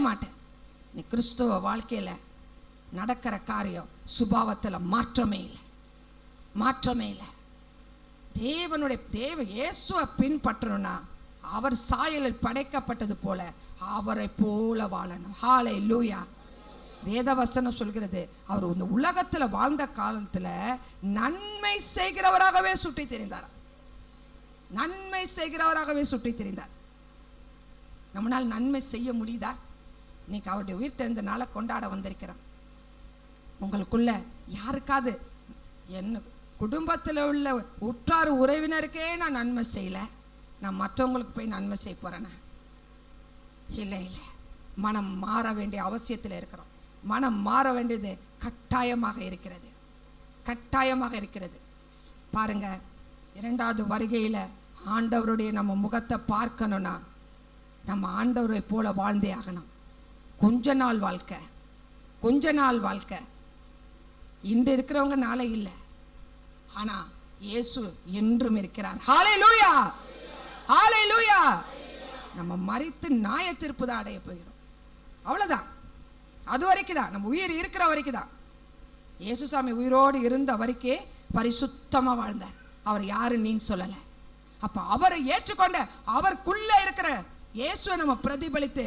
மாட்டேன். நீ கிறிஸ்துவ வாழ்க்கையில் நடக்கிற காரியம் சுபாவத்தில் மாற்றமே இல்லை. தேவ இயேசுவை பின்பற்றணும்னா அவர் சாயலில் படைக்கப்பட்டது போல அவரை போல வாழணும். ஹல்லேலூயா. வேதவசனம் சொல்கிறது, அவர் இந்த உலகத்தில் வாழ்ந்த காலத்தில் நன்மை செய்கிறவராகவே சுற்றி தெரிந்தார். நம்மளால் நன்மை செய்ய முடியுதா? இன்னைக்கு அவருடைய உயிர் தெரிந்த நாளை கொண்டாட வந்திருக்கிறோம். உங்களுக்குள்ள யாருக்காவது, என்ன குடும்பத்தில் உள்ள உற்றார் உறவினருக்கே நான் நன்மை செய்யலை, நான் மற்றவங்களுக்கு போய் நன்மை செய்ய போறேன்னா? இல்லை. மனம் மாற வேண்டிய அவசியத்தில் இருக்கிறோம். மனம் மாற வேண்டியது கட்டாயமாக இருக்கிறது. பாருங்க, இரண்டாவது வருகையில் ஆண்டவருடைய நம்ம முகத்தை பார்க்கணும்னா நம்ம ஆண்டவரை போல வாழ்ந்தே ஆகணும். கொஞ்ச நாள் வாழ்க்கை, கொஞ்ச நாள் வாழ்க்கை. இன்று இருக்கிறவங்க நாளை இல்லை, ஆனா இயேசு என்றும் இருக்கிறார். ஹல்லேலூயா, ஹல்லேலூயா. நம்ம மரித்து நியாய தீர்ப்பு தான் அடைய போகிறோம். அவ்வளவுதான். அது வரைக்கும் தான், நம்ம உயிர் இருக்கிற வரைக்கும் தான். இயேசுசாமி உயிரோடு இருந்த வரைக்கும் பரிசுத்தமா வாழ்ந்தார். அவர் யாரு நீன்னு சொல்லல. அப்ப அவரை ஏற்றுக்கொண்ட அவருக்குள்ள இருக்கிற இயேசுவை நம்ம பிரதிபலித்து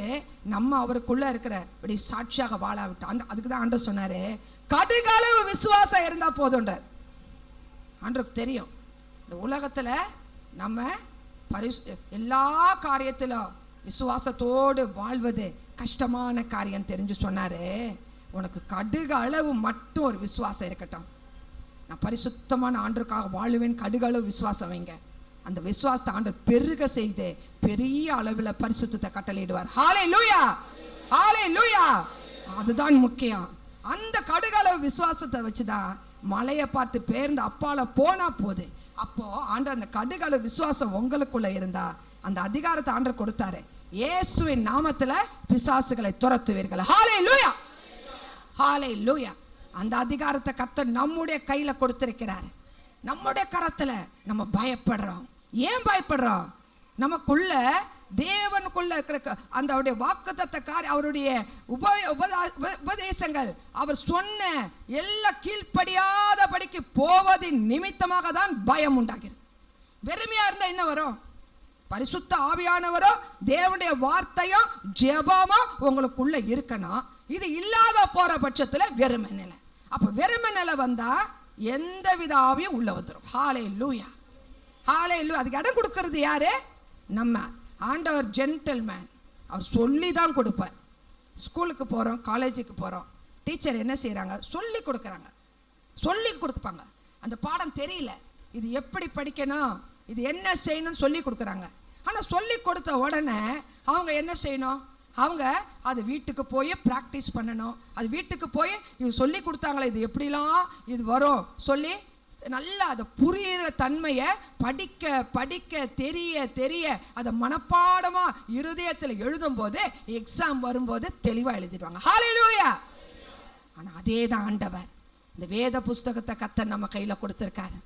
நம்ம அவருக்குள்ள இருக்கிற இப்படி சாட்சியாக வாழாவிட்டோம். அதுக்கு தான் ஆண்டவர் சொன்னாரு, கடுகளவு விசுவாசம் இருந்தா போதுன்றார். ஆண்டவருக்கு தெரியும் இந்த உலகத்துல நம்ம எல்லா காரியத்திலும் விசுவாசத்தோடு வாழ்வது கஷ்டமான காரியம் தெரிஞ்சு சொன்னாரு, உனக்கு கடுகு அளவு மட்டும் ஒரு விசுவாசம் இருக்கட்டும். நான் பரிசுத்தமான ஆண்டவருக்காக வாழுவேன், கடுகு அளவு விசுவாசம் வைங்க. அந்த விசுவாசத்தை ஆண்டவர் பெருக செய்து பெரிய அளவில் பரிசுத்தத்தை கட்டளையிடுவார். ஹல்லேலூயா, ஹல்லேலூயா. அதுதான் முக்கியம். அந்த கடுகளவு விசுவாசத்தை வச்சுதான் மலையை பார்த்து பேர்ந்து அப்பால போனா போது. அப்போ ஆண்டவர் அந்த கடுகளவு விசுவாசம் உங்களுக்குள்ள இருந்தா அந்த அதிகாரத்தை ஆண்டவர் கொடுத்தாரு. இயேசுவின் நாமத்துல பிசாசுகளை துரத்துவீர்கள். ஹல்லேலூயா, ஹல்லேலூயா. அந்த அதிகாரத்தை கர்த்தர் நம்முடைய கையில கொடுத்திருக்கிறார். நம்முடைய கரத்துல நம்ம பயப்படுறோம். ஏன் பயப்படுறோம்? நமக்குள்ள தேவனுக்குள்ள இருக்கிற அந்த அவருடைய வாக்குத்தத்த அவருடைய உபதேசங்கள் அவர் சொன்ன எல்லா கீழ்ப்படியாத படிக்கு போவதின் நிமித்தமாக தான் பயம் உண்டாகிறது. வெறுமையா இருந்தா என்ன வரும்? பரிசுத்த ஆவியானவரோ தேவனுடைய வார்த்தையோ ஜெபமோ உங்களுக்குள்ள இருக்கணும். இது இல்லாத போற பட்சத்துல வெறுமை நிலை. அப்ப வெறுமை நிலை வந்தா எந்த வித ஆவியும் உள்ள வந்துடும். ஹல்லேலூயா, ஹல்லேலூயா. அதுக்கு இடம் கொடுக்கறது யாரு? நம்ம ஆண்டவர். ஜென்டில்மேன். அவர் சொல்லி தான் கொடுப்பார். ஸ்கூலுக்கு போகிறோம், காலேஜுக்கு போகிறோம், டீச்சர் என்ன செய்கிறாங்க? சொல்லி கொடுக்குறாங்க, சொல்லி கொடுப்பாங்க. அந்த பாடம் தெரியல, இது எப்படி படிக்கணும், இது என்ன செய்யணும்னு சொல்லி கொடுக்குறாங்க. ஆனால் சொல்லி கொடுத்த உடனே அவங்க என்ன செய்யணும்? அவங்க அது வீட்டுக்கு போய் ப்ராக்டிஸ் பண்ணணும். அது வீட்டுக்கு போய் இது சொல்லி கொடுத்தாங்களே இது எப்படிலாம் இது வரும் சொல்லி நல்லா அதை புரிகிற தன்மையை படிக்க படிக்க தெரிய தெரிய அதை மனப்பாடமாக இருதயத்தில் எழுதும்போது எக்ஸாம் வரும்போது தெளிவாக எழுதிடுவாங்க. ஹல்லேலூயா. ஆனால் அதே தான் ஆண்டவர் இந்த வேத புஸ்தகத்தை கர்த்தர் நம்ம கையில் கொடுத்துருக்காரு.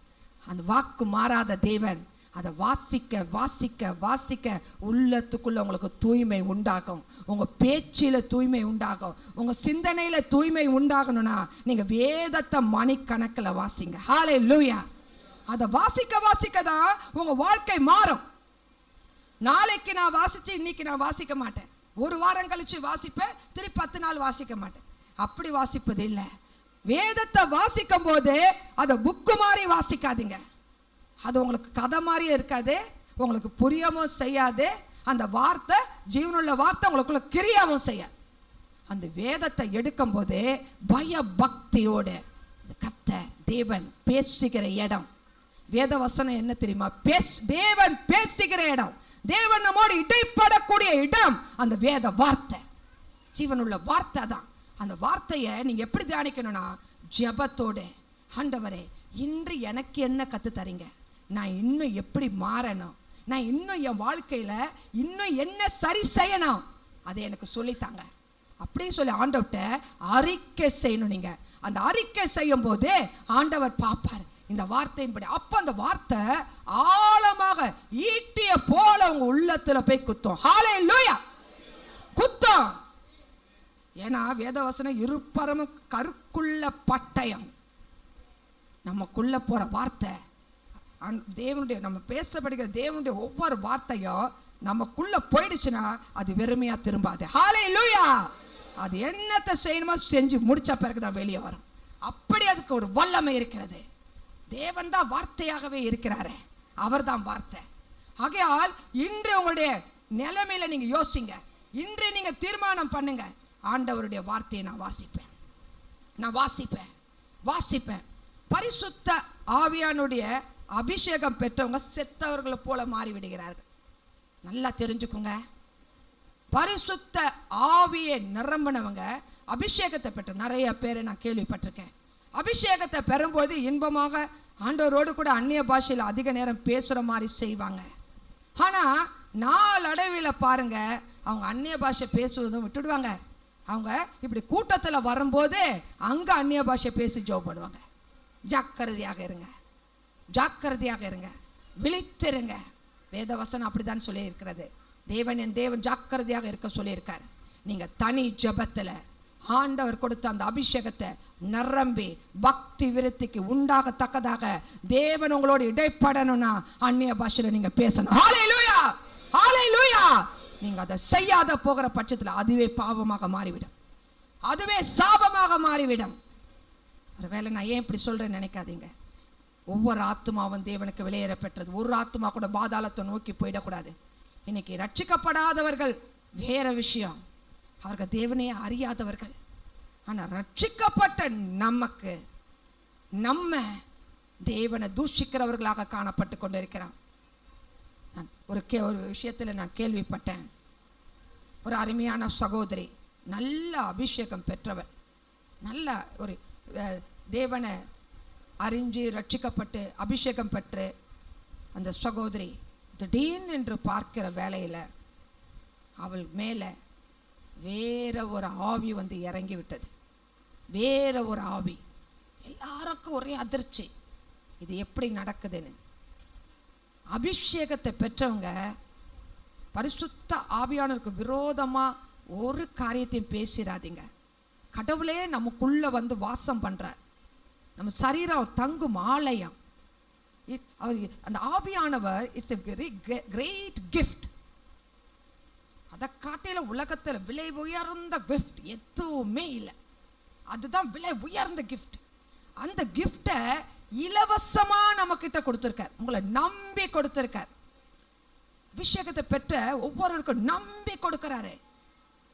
அந்த வாக்கு மாறாத தேவன். அதை வாசிக்க வாசிக்க வாசிக்க உள்ளத்துக்குள்ள உங்களுக்கு தூய்மை உண்டாகும். உங்கள் பேச்சில் தூய்மை உண்டாகும். உங்கள் சிந்தனையில் தூய்மை உண்டாகணும்னா நீங்கள் வேதத்தை மணிக்கணக்கில் வாசிங்க. ஹல்லேலூயா. அதை வாசிக்க வாசிக்க தான் உங்கள் வாழ்க்கை மாறும். நாளைக்கு நான் வாசித்து இன்னைக்கு நான் வாசிக்க மாட்டேன், ஒரு வாரம் கழிச்சு வாசிப்பேன், திருப்பி 10 நாள் வாசிக்க மாட்டேன். அப்படி வாசிப்பது இல்லை. வேதத்தை வாசிக்கும் போது அதை புக்கு மாதிரி வாசிக்காதீங்க. அது உங்களுக்கு கதை மாதிரியே இருக்காது, உங்களுக்கு புரியவும் செய்யாது. அந்த வார்த்தை ஜீவனுள்ள வார்த்தை உங்களுக்குள்ள கிரியாவும் செய்ய. அந்த வேதத்தை எடுக்கும் போது பய பக்தியோடு கர்த்தர் தேவன் பேசுகிற இடம். வேத வசனம் என்ன தெரியுமா? தேவன் பேசுகிற இடம். தேவன் நம்மோடு இடைப்படக்கூடிய இடம் அந்த வேத வார்த்தை. ஜீவனுள்ள வார்த்தை தான். அந்த வார்த்தையை நீங்க எப்படி தியானிக்கணும்னா ஜெபத்தோடு, ஆண்டவரே இன்று எனக்கு என்ன கத்து தரீங்க, நான் இன்னும் எப்படி மாறணும், நான் இன்னும் என் வாழ்க்கையில் இன்னும் என்ன சரி செய்யணும், அதை எனக்கு சொல்லித்தாங்க அப்படி சொல்லி ஆண்டவர்கிட்ட அறிக்கை செய்யணும். நீங்கள் அந்த அறிக்கை செய்யும் போது ஆண்டவர் பார்ப்பார் இந்த வார்த்தையின்படி. அப்போ அந்த வார்த்தை ஆழமாக ஈட்டிய போல உங்க உள்ளத்தில் போய் குத்தும். ஹல்லேலூயா, குத்தும். ஏன்னா வேதவசனம் இருபரமும் கருக்குள்ள பட்டயம். நமக்குள்ள போற வார்த்தை தேவனுடைய, நம்ம பேசப்படுகிற தேவனுடைய ஒவ்வொரு வார்த்தையும் நமக்குள்ள போயிடுச்சுன்னா அது வெறுமையா திரும்பாது. ஹல்லேலூயா. அது என்னத்தை செய்யணுமோ செஞ்சு முடிச்ச பிறகுதான் வெளியே வரும். அப்படி அதுக்கு ஒரு வல்லமை இருக்கிறது. தேவன் தான் வார்த்தையாகவே இருக்கிறாரு, அவர் தான் வார்த்தை. ஆகையால் இன்று உங்களுடைய நிலைமையில நீங்க யோசிங்க. இன்று நீங்க தீர்மானம் பண்ணுங்க, ஆண்டவருடைய வார்த்தையை நான் வாசிப்பேன், நான் வாசிப்பேன் வாசிப்பேன். பரிசுத்த ஆவியானுடைய அபிஷேகம் பெற்றவங்க செத்தவர்களை போல மாறிவிடுகிறார்கள். நல்லா தெரிஞ்சுக்குங்க. பரிசுத்த ஆவியை நிரம்பினவங்க அபிஷேகத்தை பெற்ற நிறைய பேரை நான் கேள்விப்பட்டிருக்கேன். அபிஷேகத்தை பெறும்போது இன்பமாக ஆண்டவரோடு கூட அந்நிய பாஷையில் அதிக நேரம் பேசுகிற மாதிரி செய்வாங்க. ஆனால் நாளடைவில் பாருங்க அவங்க அந்நிய பாஷை பேசுவதும் விட்டுடுவாங்க, அவங்க இப்படி கூட்டத்தில் வரும்போது அங்கே அந்நிய பாஷை பேசி ஜெபம் பண்ணுவாங்க. ஜாக்கிரதையாக இருங்க, ஜாக்கிரதையாக இருங்க, விழித்திருங்க. வேத வசனம் அப்படிதான் சொல்லி இருக்கிறது. என் தேவன் ஜாக்கிரதையாக இருக்க சொல்லியிருக்கார். நீங்க தனி ஜெபத்தில் ஆண்டவர் கொடுத்த அந்த அபிஷேகத்தை நிரம்பி பக்தி விருத்திக்கு உண்டாகத்தக்கதாக தேவன் உங்களோடு இடைப்படணும்னா அந்நிய பாஷையில நீங்க பேசணும். ஹல்லேலூயா, ஹல்லேலூயா. நீங்க அதை செய்யாத போகிற பட்சத்தில் அதுவே பாவமாக மாறிவிடும், அதுவே சாபமாக மாறிவிடும். ஒருவேளை நான் ஏன் இப்படி சொல்றேன்னு நினைக்காதீங்க. ஒவ்வொரு ஆத்மாவும் தேவனுக்கு வெளியேற பெற்றது. ஒரு ஆத்மா கூட பாதாளத்தை நோக்கி போயிடக்கூடாது. இன்னைக்கு ரட்சிக்கப்படாதவர்கள் வேற விஷயம், அவர்கள் தேவனையே அறியாதவர்கள். ஆனால் ரட்சிக்கப்பட்ட நமக்கு நம்ம தேவனை தூஷிக்கிறவர்களாக காணப்பட்டு கொண்டிருக்கிறோம். நான் ஒரு விஷயத்தில் நான் கேள்விப்பட்டேன். ஒரு அருமையான சகோதரி, நல்ல அபிஷேகம் பெற்றவள், நல்ல ஒரு தேவனை அறிஞ்சு ரட்சிக்கப்பட்டு அபிஷேகம் பெற்று அந்த சகோதரி திடீர்னு என்று பார்க்கிற வேளையில் அவள் மேலே வேற ஒரு ஆவி வந்து இறங்கி விட்டது. வேற ஒரு ஆவி. எல்லாருக்கும் ஒரே அதிர்ச்சி, இது எப்படி நடக்குதுன்னு. அபிஷேகத்தை பெற்றவங்க பரிசுத்த ஆவியானவருக்கு விரோதமா ஒரு காரியத்தையும் பேசிடாதீங்க. கடவுளே நமக்குள்ள வந்து வாசம் பண்றார். நம்ம சரீரம் தங்கும் ஆலயம். அந்த ஆவியானவர் இட்ஸ் எ கிரேட் கிஃப்ட். அதை காட்டில உலகத்தில் விலை உயர்ந்த கிஃப்ட் எதுவுமே இல்லை. அதுதான் விலை உயர்ந்த கிஃப்ட். அந்த கிஃப்டை இலவசமா நம்ம கிட்ட கொடுத்திருக்கார். உங்களை நம்பி கொடுத்திருக்கார். அபிஷேகத்தை பெற்ற ஒவ்வொருவருக்கும் நம்பி கொடுக்கிறாரு.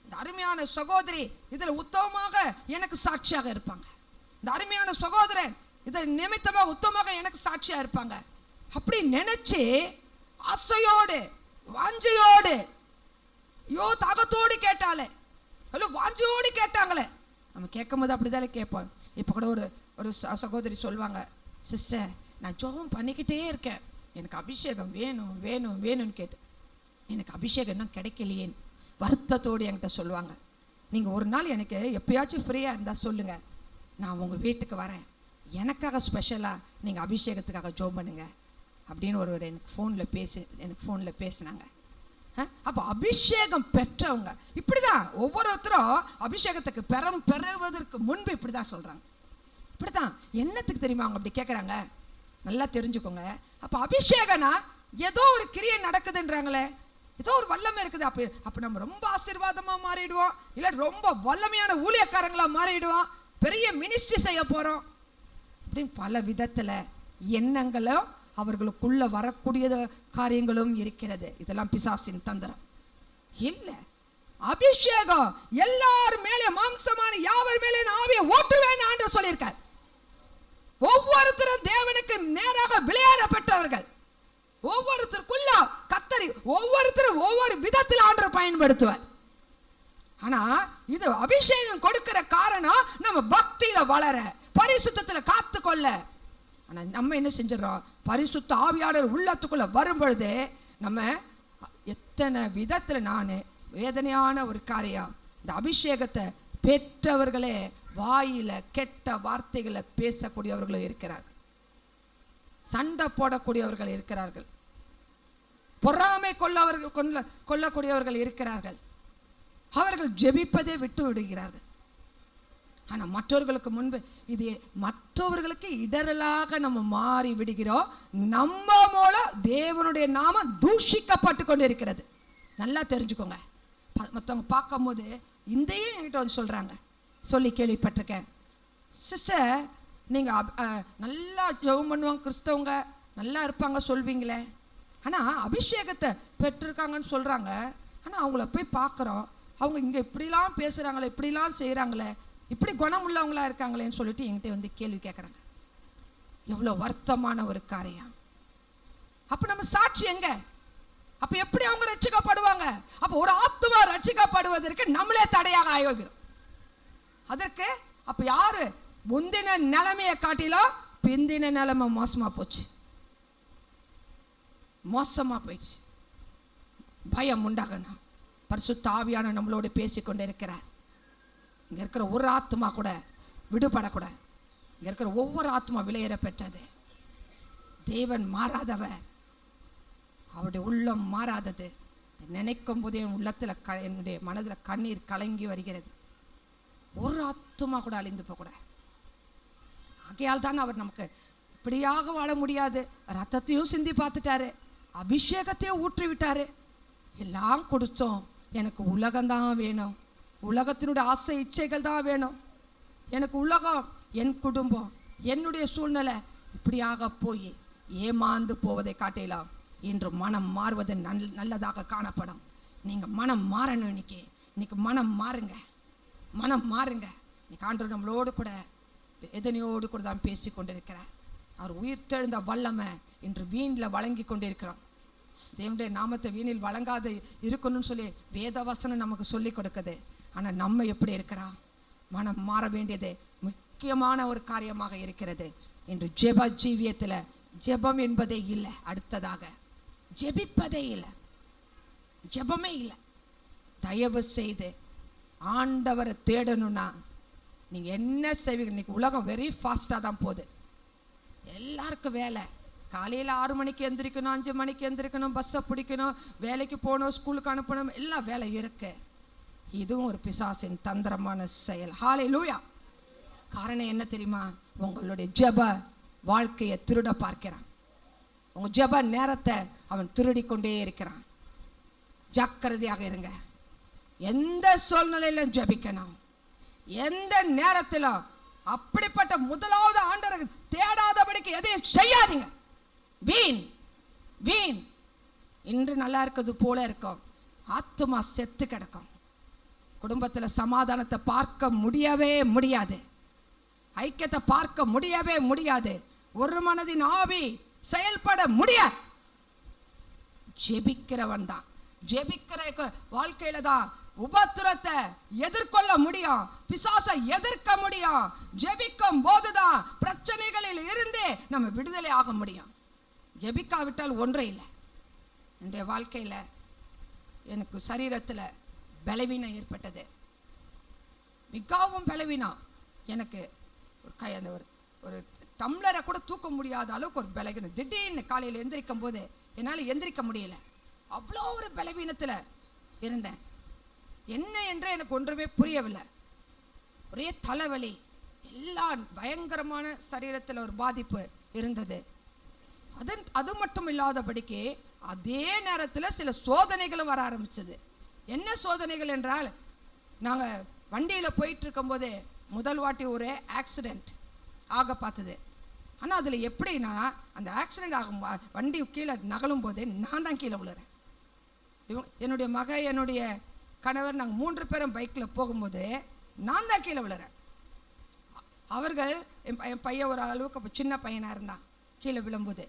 இந்த அருமையான சகோதரி இதில் உத்தமமாக எனக்கு சாட்சியாக இருப்பாங்க. இந்த அருமையான சகோதரன் இதில் நிமித்தமாக உத்தமமாக எனக்கு சாட்சியா இருப்பாங்க. அப்படி நினைச்சு ஆசையோடு வாஞ்சையோடு, ஐயோ தாகத்தோடு கேட்டாலே, ஐயோ வாஞ்சையோடு கேட்டாங்களே. நம்ம கேட்கும் போது அப்படிதானே கேட்போம். இப்போ கூட ஒரு சகோதரி சொல்லுவாங்க, சிஸ்டர் நான் ஜெபம் பண்ணிக்கிட்டே இருக்கேன், எனக்கு அபிஷேகம் வேணும் வேணும் வேணும்னு கேட்டு எனக்கு அபிஷேகம் இன்னும் கிடைக்கலையேன்னு வருத்தத்தோடு என்கிட்ட சொல்லுவாங்க. நீங்கள் ஒரு நாள் எனக்கு எப்பயாச்சும் ஃப்ரீயாக இருந்தால் சொல்லுங்கள், நான் உங்கள் வீட்டுக்கு வரேன், எனக்காக ஸ்பெஷலாக நீங்கள் அபிஷேகத்துக்காக ஜெபம் பண்ணுங்க அப்படின்னு ஒருவர் எனக்கு ஃபோனில் பேசினாங்க. அப்போ அபிஷேகம் பெற்றவங்க இப்படிதான். ஒவ்வொருத்தரும் அபிஷேகத்துக்கு பெறுவதற்கு முன்பு இப்படிதான் சொல்றாங்க. இப்படிதான். என்னத்துக்கு தெரியுமா அவங்க அப்படி கேட்குறாங்க? நல்லா தெரிஞ்சுக்கோங்க. அப்போ அபிஷேகனா ஏதோ ஒரு கிரியை நடக்குதுன்றாங்களே, ஏதோ ஒரு வல்லமை இருக்குது. அப்போ நம்ம ரொம்ப ஆசீர்வாதமா மாறிடுவோம், இல்லை ரொம்ப வல்லமையான ஊழியக்காரங்களா மாறிடுவோம், பெரிய மினிஸ்ட்ரி செய்ய போறோம் அப்படின்னு பல விதத்துல எண்ணங்களும் அவர்களுக்குள்ள வரக்கூடிய காரியங்களும் இருக்கிறது. இதெல்லாம் பிசாசின் தந்திரம் இல்லை. அபிஷேகம் எல்லார் மேலே மாம்சமான யாவர் மேலே ஆவியை ஊற்றுவேன் ஆண்டவர் சொல்லியிருக்கார். ஒவ்வொருத்தரும் தேவனுக்கு நேராக விளையாடப்பட்டவர்கள். ஒவ்வொருத்தருக்குள்ள கத்தரி ஒவ்வொருத்தரும் ஒவ்வொரு விதத்தில் ஆண்டவர் பயன்படுத்துவார். ஆனா இது அபிஷேகம் கொடுக்கிற காரணம் நம்ம பக்தியில வளர, பரிசுத்தத்துல காத்துக்கொள்ள. ஆனா நம்ம என்ன செஞ்சிடறோம்? பரிசுத்த ஆவியாளர் உள்ளத்துக்குள்ள வரும்பொழுது நம்ம எத்தனை விதத்துல, நான் வேதனையான ஒரு காரியம், இந்த அபிஷேகத்தை பெற்றவர்களே வாயில கெட்ட வார்த்தைகளை பேசக்கூடியவர்களும் இருக்கிறார்கள், சண்டை போடக்கூடியவர்கள் இருக்கிறார்கள், பொறாமை கொள்ளக்கூடியவர்கள் இருக்கிறார்கள். அவர்கள் ஜெபிப்பதை விட்டு விடுகிறார்கள். ஆனால் மற்றவர்களுக்கு முன்பு இது மற்றவர்களுக்கு இடரலாக நம்ம மாறி விடுகிறோம். நம்ம மூலம் தேவனுடைய நாமம் தூஷிக்கப்பட்டு கொண்டு இருக்கிறது. நல்லா தெரிஞ்சுக்கோங்க. மற்றவங்க பார்க்கும் போது இந்தையும் என்கிட்ட வந்து சொல்கிறாங்க, சொல்லி கேள்விப்பட்டிருக்கேன், சிஸ்டர் நீங்கள் நல்லா ஜெபம் பண்ணுவாங்க, கிறிஸ்தவங்க நல்லா இருப்பாங்க சொல்வீங்களே, ஆனால் அபிஷேகத்தை பெற்றிருக்காங்கன்னு சொல்கிறாங்க, ஆனால் அவங்கள போய் பார்க்குறோம், அவங்க இங்கே இப்படிலாம் பேசுகிறாங்களே, இப்படிலாம் செய்கிறாங்களே, இப்படி குணம் உள்ளவங்களா இருக்காங்களேன்னு சொல்லிட்டு என்கிட்ட வந்து கேள்வி கேட்குறாங்க. எவ்வளோ வருத்தமான ஒரு காரியம். அப்போ நம்ம சாட்சி எங்க? அப்போ எப்படி அவங்க ரட்சிக்கப்படுவாங்க? அப்போ ஒரு ஆத்துமா ரட்சிக்கப்படுவதற்கு நம்மளே தடையாக ஆகிடும். அதற்கு அப்போ யாரு? முந்தின நிலைமையை காட்டிலும் பிந்தின நிலைமை மோசமாக போச்சு, மோசமாக போயிடுச்சு. பயம் உண்டாகணும். பரிசுத்த ஆவியான நம்மளோடு பேசிக்கொண்டு இருக்கிறார். இங்கே இருக்கிற ஒரு ஆத்மா கூட விடுபடக்கூடாது. இங்கே இருக்கிற ஒவ்வொரு ஆத்மா விலையேற பெற்றது. தேவன் மாறாதவர், அவருடைய உள்ளம் மாறாதது. நினைக்கும் போதே என் உள்ளத்தில் என்னுடைய மனதில் கண்ணீர் கலங்கி வருகிறது. ஒரு ஆத்மா கூட அழிந்து போகக்கூடாது. ஆகையால் தான் அவர் நமக்கு இப்படியாக வாழ முடியாது. ரத்தத்தையும் சிந்தி பார்த்துட்டாரு, அபிஷேகத்தையும் ஊற்றி விட்டாரு, எல்லாம் கொடுத்தோம். எனக்கு உலகம்தான் வேணும், உலகத்தினுடைய ஆசை இச்சைகள் தான் வேணும். எனக்கு உலகம், என் குடும்பம், என்னுடைய சூழ்நிலை இப்படியாக போய் ஏமாந்து போவதை காட்டலாம். இன்று மனம் மாறுவது நல்லதாக காணப்படும். நீங்கள் மனம் மாறணும். இன்னைக்கு மனம் மாறுங்க, மனம் மாறுங்க. இன்னைக்கு ஆண்டவர் நம்மளோடு கூட எதனையோடு கூட தான் பேசி கொண்டிருக்கிறார். அவர் உயிர்த்தெழுந்த வல்லமை இன்று வீணில் வழங்கி கொண்டிருக்கிறோம். தேவனுடைய நாமத்தை வீணில் வழங்காத இருக்கணும்னு சொல்லி வேதவசனம் நமக்கு சொல்லி கொடுக்குது. ஆனால் நம்ம எப்படி இருக்கிறோம்? மனம் மாற வேண்டியது முக்கியமான ஒரு காரியமாக இருக்கிறது. இன்று ஜெப ஜீவியத்தில் ஜெபம் என்பதே இல்லை. அடுத்ததாக ஜெபிப்பதே இல்லை, ஜெபமே இல்லை. தயவு செய்து ஆண்டவரை தேடணும்னா நீங்கள் என்ன செய்வீங்க? இன்னைக்கு உலகம் வெரி ஃபாஸ்ட்டாக தான் போகுது. எல்லாருக்கும் வேலை. காலையில் 6 மணிக்கு எந்திரிக்கணும், 5 மணிக்கு எந்திரிக்கணும், பஸ்ஸை பிடிக்கணும், வேலைக்கு போகணும், ஸ்கூலுக்கு அனுப்பணும், எல்லாம் வேலை இருக்கு. இதுவும் ஒரு பிசாசின் தந்திரமான செயல். ஹல்லேலூயா. காரணம் என்ன தெரியுமா? உங்களுடைய ஜெப வாழ்க்கையை திருட பார்க்கிறான். உங்கள் ஜெப நேரத்தை அவன் திருடி கொண்டே இருக்கிறான். ஜாக்கிரதையாக இருங்க. எந்த சூழ்நிலையிலும் ஜெபிக்கணும், எந்த நேரத்திலும். அப்படிப்பட்ட முதலாவது ஆண்டவரை தேடாதபடிக்கு எதையும் செய்யாதீங்க. வீண் வீண். இன்று நல்லா இருக்கிறது போல இருக்கும், ஆத்துமா செத்து கிடக்கும். குடும்பத்தில் சமாதானத்தை பார்க்க முடியவே முடியாது, ஐக்கியத்தை பார்க்க முடியவே முடியாது, ஒரு மனதின் ஆவி செயல்பட முடியாது. ஜெபிக்கிறவன் தான், ஜெபிக்கிற வாழ்க்கையில தான் உபத்திரத்தை எதிர்கொள்ள முடியும், பிசாசை எதிர்க்க முடியும். ஜெபிக்கும் போதுதான் பிரச்சனைகளில் இருந்து நம்ம விடுதலை ஆக முடியும். ஜெபிக்காவிட்டால் ஒன்றே இல்லை. என்னுடைய வாழ்க்கையில் எனக்கு சரீரத்தில் பலவீனம் ஏற்பட்டது, மிகவும் பலவீனம். எனக்கு ஒரு டம்ளரை கூட தூக்க முடியாத அளவுக்கு ஒரு பலவீனம். திடீர்னு காலையில் எந்திரிக்கும் போது என்னால் எந்திரிக்க முடியல. அவ்வளோ ஒரு பலவீனத்தில் இருந்தேன். என்ன என்று எனக்கு ஒன்றுமே புரியவில்லை. ஒரே தலைவலி, எல்லாம் பயங்கரமான சரீரத்தில் ஒரு பாதிப்பு இருந்தது. அது மட்டும் இல்லாதபடிக்கு அதே நேரத்தில் சில சோதனைகளும் வர ஆரம்பிச்சது. என்ன சோதனைகள் என்றால், நாங்கள் வண்டியில் போயிட்டு இருக்கும் போதே முதல் வாட்டி ஒரு ஆக்சிடெண்ட் ஆக பார்த்தது. ஆனால் அதில் எப்படின்னா, அந்த ஆக்சிடெண்ட் ஆகும் வண்டி கீழே நகலும் போதே நான் தான் கீழே விழுறேன். என்னுடைய என்னுடைய கணவர், நாங்கள் 3 பேரும் பைக்கில் போகும்போது நான் தான் கீழே விழுறேன். அவர்கள் என் பையன் ஒரு அளவுக்கு சின்ன பையனாக இருந்தான் கீழே விழும்போது.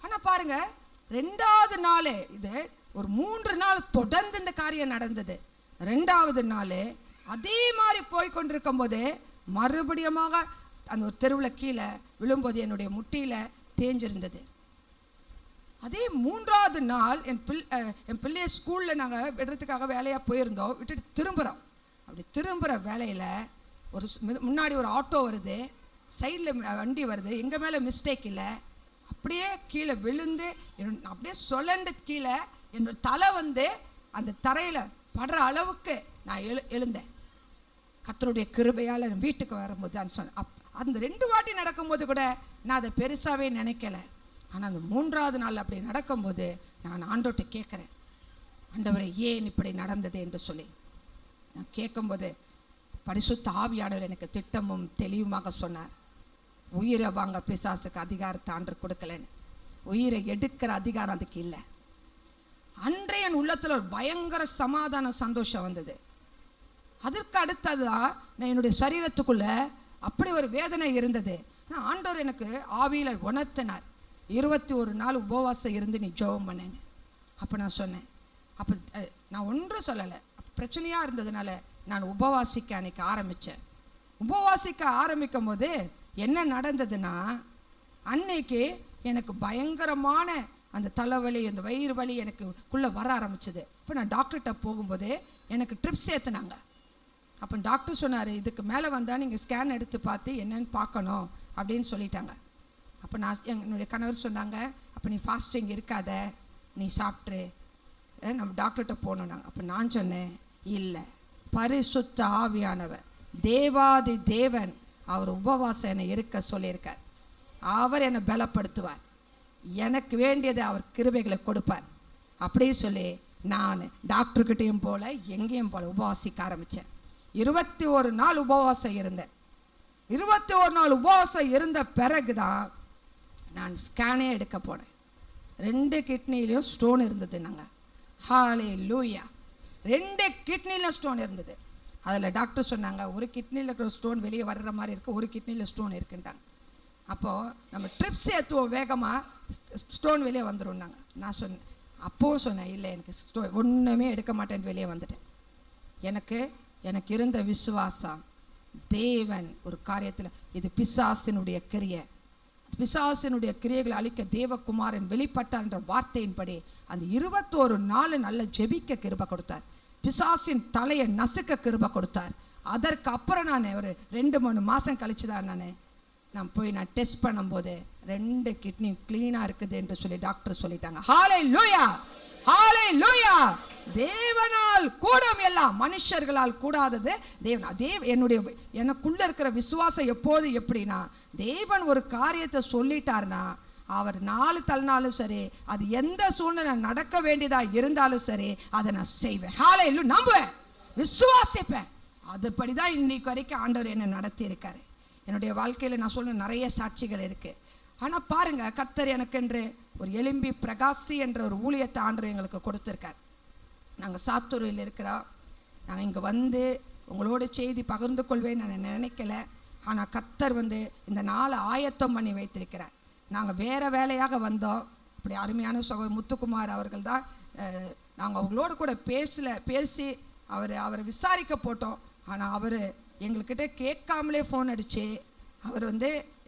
ஆனால் பாருங்கள், 2வது நாள், இது ஒரு 3 நாள் தொடர்ந்து இந்த காரியம் நடந்தது. 2வது நாள் அதே மாதிரி போய்கொண்டிருக்கும் போது மறுபடியுமாக அந்த ஒரு தெருவில் கீழே விழும்போது என்னுடைய முட்டியில் தேஞ்சிருந்தது. அதே 3வது நாள் என் பிள்ளைய ஸ்கூலில் நாங்கள் விடுறதுக்காக வேலையாக போயிருந்தோம். விட்டுட்டு திரும்புகிறோம். அப்படி திரும்புகிற வேலையில் ஒரு முன்னாடி ஒரு ஆட்டோ வருது, சைடில் வண்டி வருது. எங்கள் மேலே மிஸ்டேக் இல்லை. அப்படியே கீழே விழுந்து அப்படியே சுழண்டு கீழே என்னோட தலை அந்த தரையில் படுற அளவுக்கு நான் எழுந்தேன். கர்த்தருடைய கிருபையால் வீட்டுக்கு வரும்போது தான் சொன்னேன். அந்த 2 வாட்டி நடக்கும்போது கூட நான் அதை பெருசாகவே நினைக்கலை. ஆனால் அந்த 3வது நாள் அப்படி நடக்கும்போது நான் ஆண்டவர்கிட்ட கேட்குறேன், ஆண்டவரை ஏன் இப்படி நடந்தது என்று சொல்லி நான் கேட்கும்போது பரிசுத்த ஆவியானவர் எனக்கு திட்டமும் தெளிவுமாக சொன்னார். உயிரை வாங்க பிசாசுக்கு அதிகாரத்தை ஆண்டவர் கொடுக்கலன்னு. உயிரை எடுக்கிற அதிகாரம் அதுக்கு இல்லை. அன்றைய என் உள்ளத்தில் ஒரு பயங்கர சமாதானம், சந்தோஷம் வந்தது. அதற்கு அடுத்ததான் நான் என்னுடைய சரீரத்துக்குள்ள அப்படி ஒரு வேதனை இருந்தது. ஆனால் ஆண்டவர் எனக்கு ஆவியில் உணர்த்தினார். 21 நாள் உபவாசம் இருந்து நீ ஜெபம் பண்ணேன்னு. அப்போ நான் சொன்னேன். அப்போ நான் ஒன்றும் சொல்லலை. பிரச்சனையாக இருந்ததுனால நான் உபவாசிக்க அன்னைக்கு ஆரம்பித்தேன். உபவாசிக்க ஆரம்பிக்கும் போது என்ன நடந்ததுன்னா, அன்னைக்கு எனக்கு பயங்கரமான அந்த தலைவலி, அந்த வயிறு வலி எனக்குள்ளே வர ஆரம்பிச்சது. இப்போ நான் டாக்டர்கிட்ட போகும்போது எனக்கு ட்ரிப்ஸ் ஏற்றுனாங்க. அப்போ டாக்டர் சொன்னார், இதுக்கு மேலே வந்தால் நீங்கள் ஸ்கேன் எடுத்து பார்த்து என்னன்னு பார்க்கணும் அப்படின்னு சொல்லிட்டாங்க. அப்போ என்னுடைய கணவர் சொன்னாங்க, அப்போ நீ ஃபாஸ்டிங் இருக்காத, நீ சாப்பிட்ரு, நம்ம டாக்டர்கிட்ட போகணுன்னாங்க. அப்போ நான் சொன்னேன், இல்லை, பரிசுத்த ஆவியானவர் தேவாதி தேவன் அவர் உபவாசம் என்னை இருக்க சொல்லியிருக்கார். அவர் என்னை பலப்படுத்துவார், எனக்கு வேண்டியதை அவர் கிருபைகளை கொடுப்பார் அப்படின்னு சொல்லி நான் டாக்டர்கிட்டையும் போல எங்கேயும் போல உபவாசிக்க ஆரம்பித்தேன். 21 நாள் உபவாசம் இருந்தேன். 21 நாள் உபவாசம் இருந்த பிறகு தான் நான் ஸ்கேனே எடுக்க போனேன். 2 கிட்னிலையும் ஸ்டோன் இருந்தது. நாங்கள் ஹல்லேலூயா, 2 கிட்னிலையும் ஸ்டோன் இருந்தது. அதில் டாக்டர் சொன்னாங்க, ஒரு கிட்னியில் இருக்கிற ஸ்டோன் வெளியே வர்ற மாதிரி இருக்குது, ஒரு கிட்னியில் ஸ்டோன் இருக்குன்ட்டாங்க. அப்போது நம்ம ட்ரிப்ஸ் ஏற்றுவோம், வேகமாக ஸ்டோன் வெளியே வந்துடும்னாங்க. நான் சொன்னேன், அப்போவும் சொன்னேன், இல்லை எனக்கு ஸ்டோன் ஒன்றுமே எடுக்க மாட்டேன்னு வெளியே வந்துட்டேன். எனக்கு இருந்த விசுவாசம், தேவன் ஒரு காரியத்தில், இது பிசாசினுடைய கிரியை, பிசாசினுடைய கிரியைகளை அழிக்க தேவகுமாரன் வெளிப்பட்டார் என்ற வார்த்தையின்படி அந்த 21 நாள் நல்ல ஜெபிக்க கிருபை கொடுத்தார். பிசாசின் தலையை நசுக்க கிருபை கொடுத்தார். அதற்கு அப்புறம் நான் ஒரு 2-3 மாதம் கழிச்சு தான் நான் போய் டெஸ்ட் பண்ணும்போது 2 கிட்னி க்ளீனாக இருக்குது என்று சொல்லி டாக்டர் சொல்லிட்டாங்க. ஹல்லேலூயா, ஹல்லேலூயா. தேவனால் கூடும் எல்லாம் மனுஷர்களால் கூடாதது தேவன். எனக்குள்ள இருக்கிற விசுவாசம் எப்போது எப்படின்னா, தேவன் ஒரு காரியத்தை சொல்லிட்டார்னா அவர் 4 தள்ளினாலும் சரி, அது எந்த சூழ்நிலை நடக்க வேண்டியதா இருந்தாலும் சரி, அதை நான் செய்வேன். ஹல்லேலூயா, நம்புவேன், விசுவாசிப்பேன். அதுபடிதான் இன்னைக்கு வரைக்கும் ஆண்டவர் என்னை நடத்தி இருக்காரு. என்னுடைய வாழ்க்கையில் நான் சொல்ல நிறைய சாட்சிகள் இருக்குது. ஆனால் பாருங்கள், கர்த்தர் எனக்கென்று ஒரு எலும்பி பிரகாசி என்ற ஒரு ஊழியத்தை ஆண்டவர் எங்களுக்கு கொடுத்துருக்கார். நாங்கள் சாத்தூரில் இருக்கிறோம். நாங்கள் இங்கே வந்து உங்களோட செய்தி பகிர்ந்து கொள்வேன் நான் நினைக்கல. ஆனால் கர்த்தர் இந்த நாளை ஆயத்தம் பண்ணி வைத்திருக்கிறார். நாங்கள் வேறு வேலையாக வந்தோம். இப்படி அருமையான முத்துக்குமார் அவர்கள் தான் நாங்கள் அவங்களோட கூட பேசி அவரை விசாரிக்க போட்டோம். ஆனால் அவர் எங்கள்கிட்ட கேட்காமலே ஃபோன் அடித்து அவர்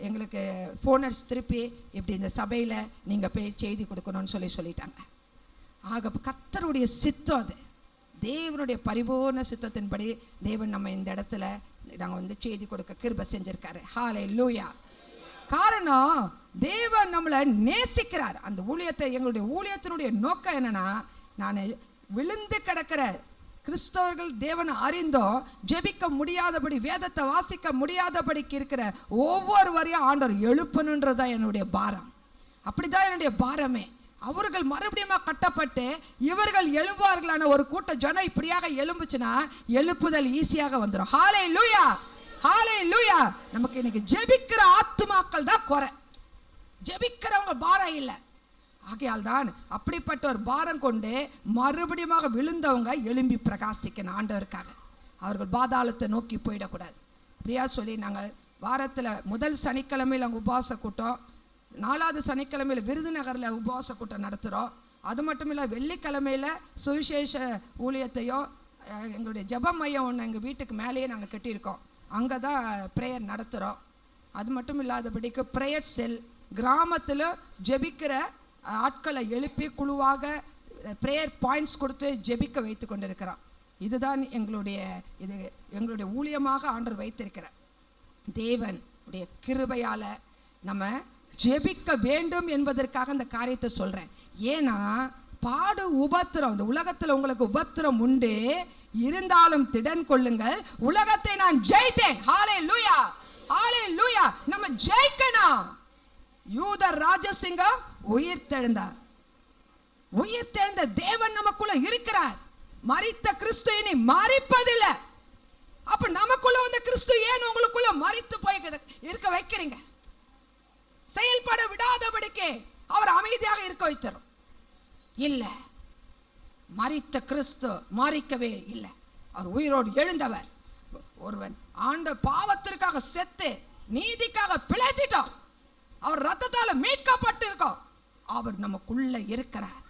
எங்களுக்கு ஃபோன் அடிச்சு திருப்பி இப்படி இந்த சபையில் நீங்கள் போய் செய்தி கொடுக்கணும்னு சொல்லிட்டாங்க. ஆக கர்த்தருடைய சித்தம் அது, தேவனுடைய பரிபூர்ண சித்தத்தின்படி தேவன் நம்ம இந்த இடத்துல நாங்கள் செய்தி கொடுக்க கிருபை செஞ்சிருக்காரு. ஹல்லேலூயா. காரணம், தேவன் நம்மளை நேசிக்கிறார். அந்த ஊழியத்தை, எங்களுடைய ஊழியத்தினுடைய நோக்கம் என்னன்னா, நான் விழுந்து கிடக்கிற கிறிஸ்தவர்கள் தேவனை அறிந்தோம் ஜெபிக்க முடியாதபடி, வேதத்தை வாசிக்க முடியாதபடிக்கு இருக்கிற ஒவ்வொருவரையும் ஆண்டவர் எழுப்பணுன்றதுதான் என்னுடைய பாரம். அப்படிதான் என்னுடைய பாரமே. அவர்கள் மறுபடியும் கட்டப்பட்டு இவர்கள் எழும்புவார்களான ஒரு கூட்ட ஜனம் இப்படியாக எழும்புச்சுன்னா எழுப்புதல் ஈஸியாக வந்துடும். ஹல்லேலூயா, ஹல்லேலூயா. நமக்கு இன்னைக்கு ஜெபிக்கிற ஆத்துமாக்கள் தான் குறை, ஜெபிக்கிறவங்க பாரம் இல்லை. ஆகையால் தான் அப்படிப்பட்ட ஒரு பாரம் கொண்டு மறுபடியும் விழுந்தவங்க எழும்பி பிரகாசிக்கணும் ஆண்டவருக்காக. அவர்கள் பாதாளத்தை நோக்கி போயிடக்கூடாது. அப்படியா சொல்லி நாங்கள் வாரத்தில் முதல் சனிக்கிழமையில் அங்கே உபவாச கூட்டம், 4வது சனிக்கிழமையில் விருதுநகரில் உபவாச கூட்டம் நடத்துகிறோம். அது மட்டும் இல்லை, வெள்ளிக்கிழமையில் சுவிசேஷ ஊழியத்தையும் எங்களுடைய ஜெப மையம் ஒன்று எங்கள் வீட்டுக்கு மேலேயே நாங்கள் கட்டியிருக்கோம், அங்கே தான் ப்ரேயர் நடத்துகிறோம். அது மட்டும் இல்லாதபடிக்கு ப்ரேயர் செல், கிராமத்தில் ஜெபிக்கிற ஆட்களை எழுப்பி குழுவாக ப்ரேயர் பாயிண்ட்ஸ் கொடுத்து ஜெபிக்க வைத்து கொண்டிருக்கிறோம். இதுதான் எங்களுடைய ஊழியமாக ஆண்டவர் வைத்திருக்கிறார். தேவனுடைய கிருபையால் நம்ம ஜெபிக்க வேண்டும் என்பதற்காக இந்த காரியத்தை சொல்கிறேன். ஏன்னா பாடு உபத்திரம், இந்த உலகத்தில் உங்களுக்கு உபத்திரம் உண்டு, இருந்தாலும் திடன் கொள்ளுங்கள், உலகத்தை நான் ஜெயித்தேன். ஹல்லேலூயா, ஹல்லேலூயா. நம்ம ஜெயிக்கணும். யூத ராஜசிங்கம் உயிர்த்தெழுந்தார். உயிர்த்தெழுந்த தேவன் நமக்குள்ள இருக்கிறார். மரித்த கிறிஸ்து இனி மரிப்பதில்லை. அப்ப நமக்குள்ள கிறிஸ்து ஏன் உங்களுக்குள்ள மரித்து போய் இருக்க வைக்கிறீங்க? செயல்பட விடாதபடிக்கு அவர் அமைதியாக இருக்க வைத்தரும் இல்ல. மரித்த கிறிஸ்து மரிக்கவே இல்லை, அவர் உயிரோடு எழுந்தவர். ஒருவன் ஆண்ட பாவத்திற்காக செத்து நீதிக்காக பிழைத்திட்டோம், அவர் ரத்தத்தால மீட்கப்பட்டிருக்கோம். அவர் நமக்குள்ள இருக்கிறார்.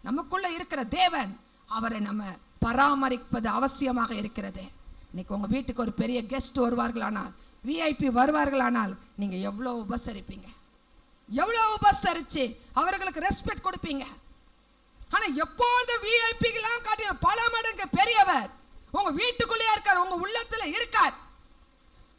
நமக்குள்ள இருக்கிற தேவன் அவரை நம்ம பராமரிப்பது அவசியமாக இருக்கிறது. இன்னைக்கு உங்க வீட்டுக்கு ஒரு பெரிய கெஸ்ட் வருவார்களானால், விஐபி வருவார்களானால், நீங்க எவ்வளவு உபசரிப்பீங்க, எவ்வளவு உபசரிச்சு அவர்களுக்கு ரெஸ்பெக்ட் கொடுப்பீங்க. ஆனா எப்போது விஐபிகளாம் காட்டின பல மடங்கு பெரியவர் உங்க வீட்டுக்குள்ளேயே இருக்கார், உங்க உள்ள உங்களுக்குள்ள இருக்கார்,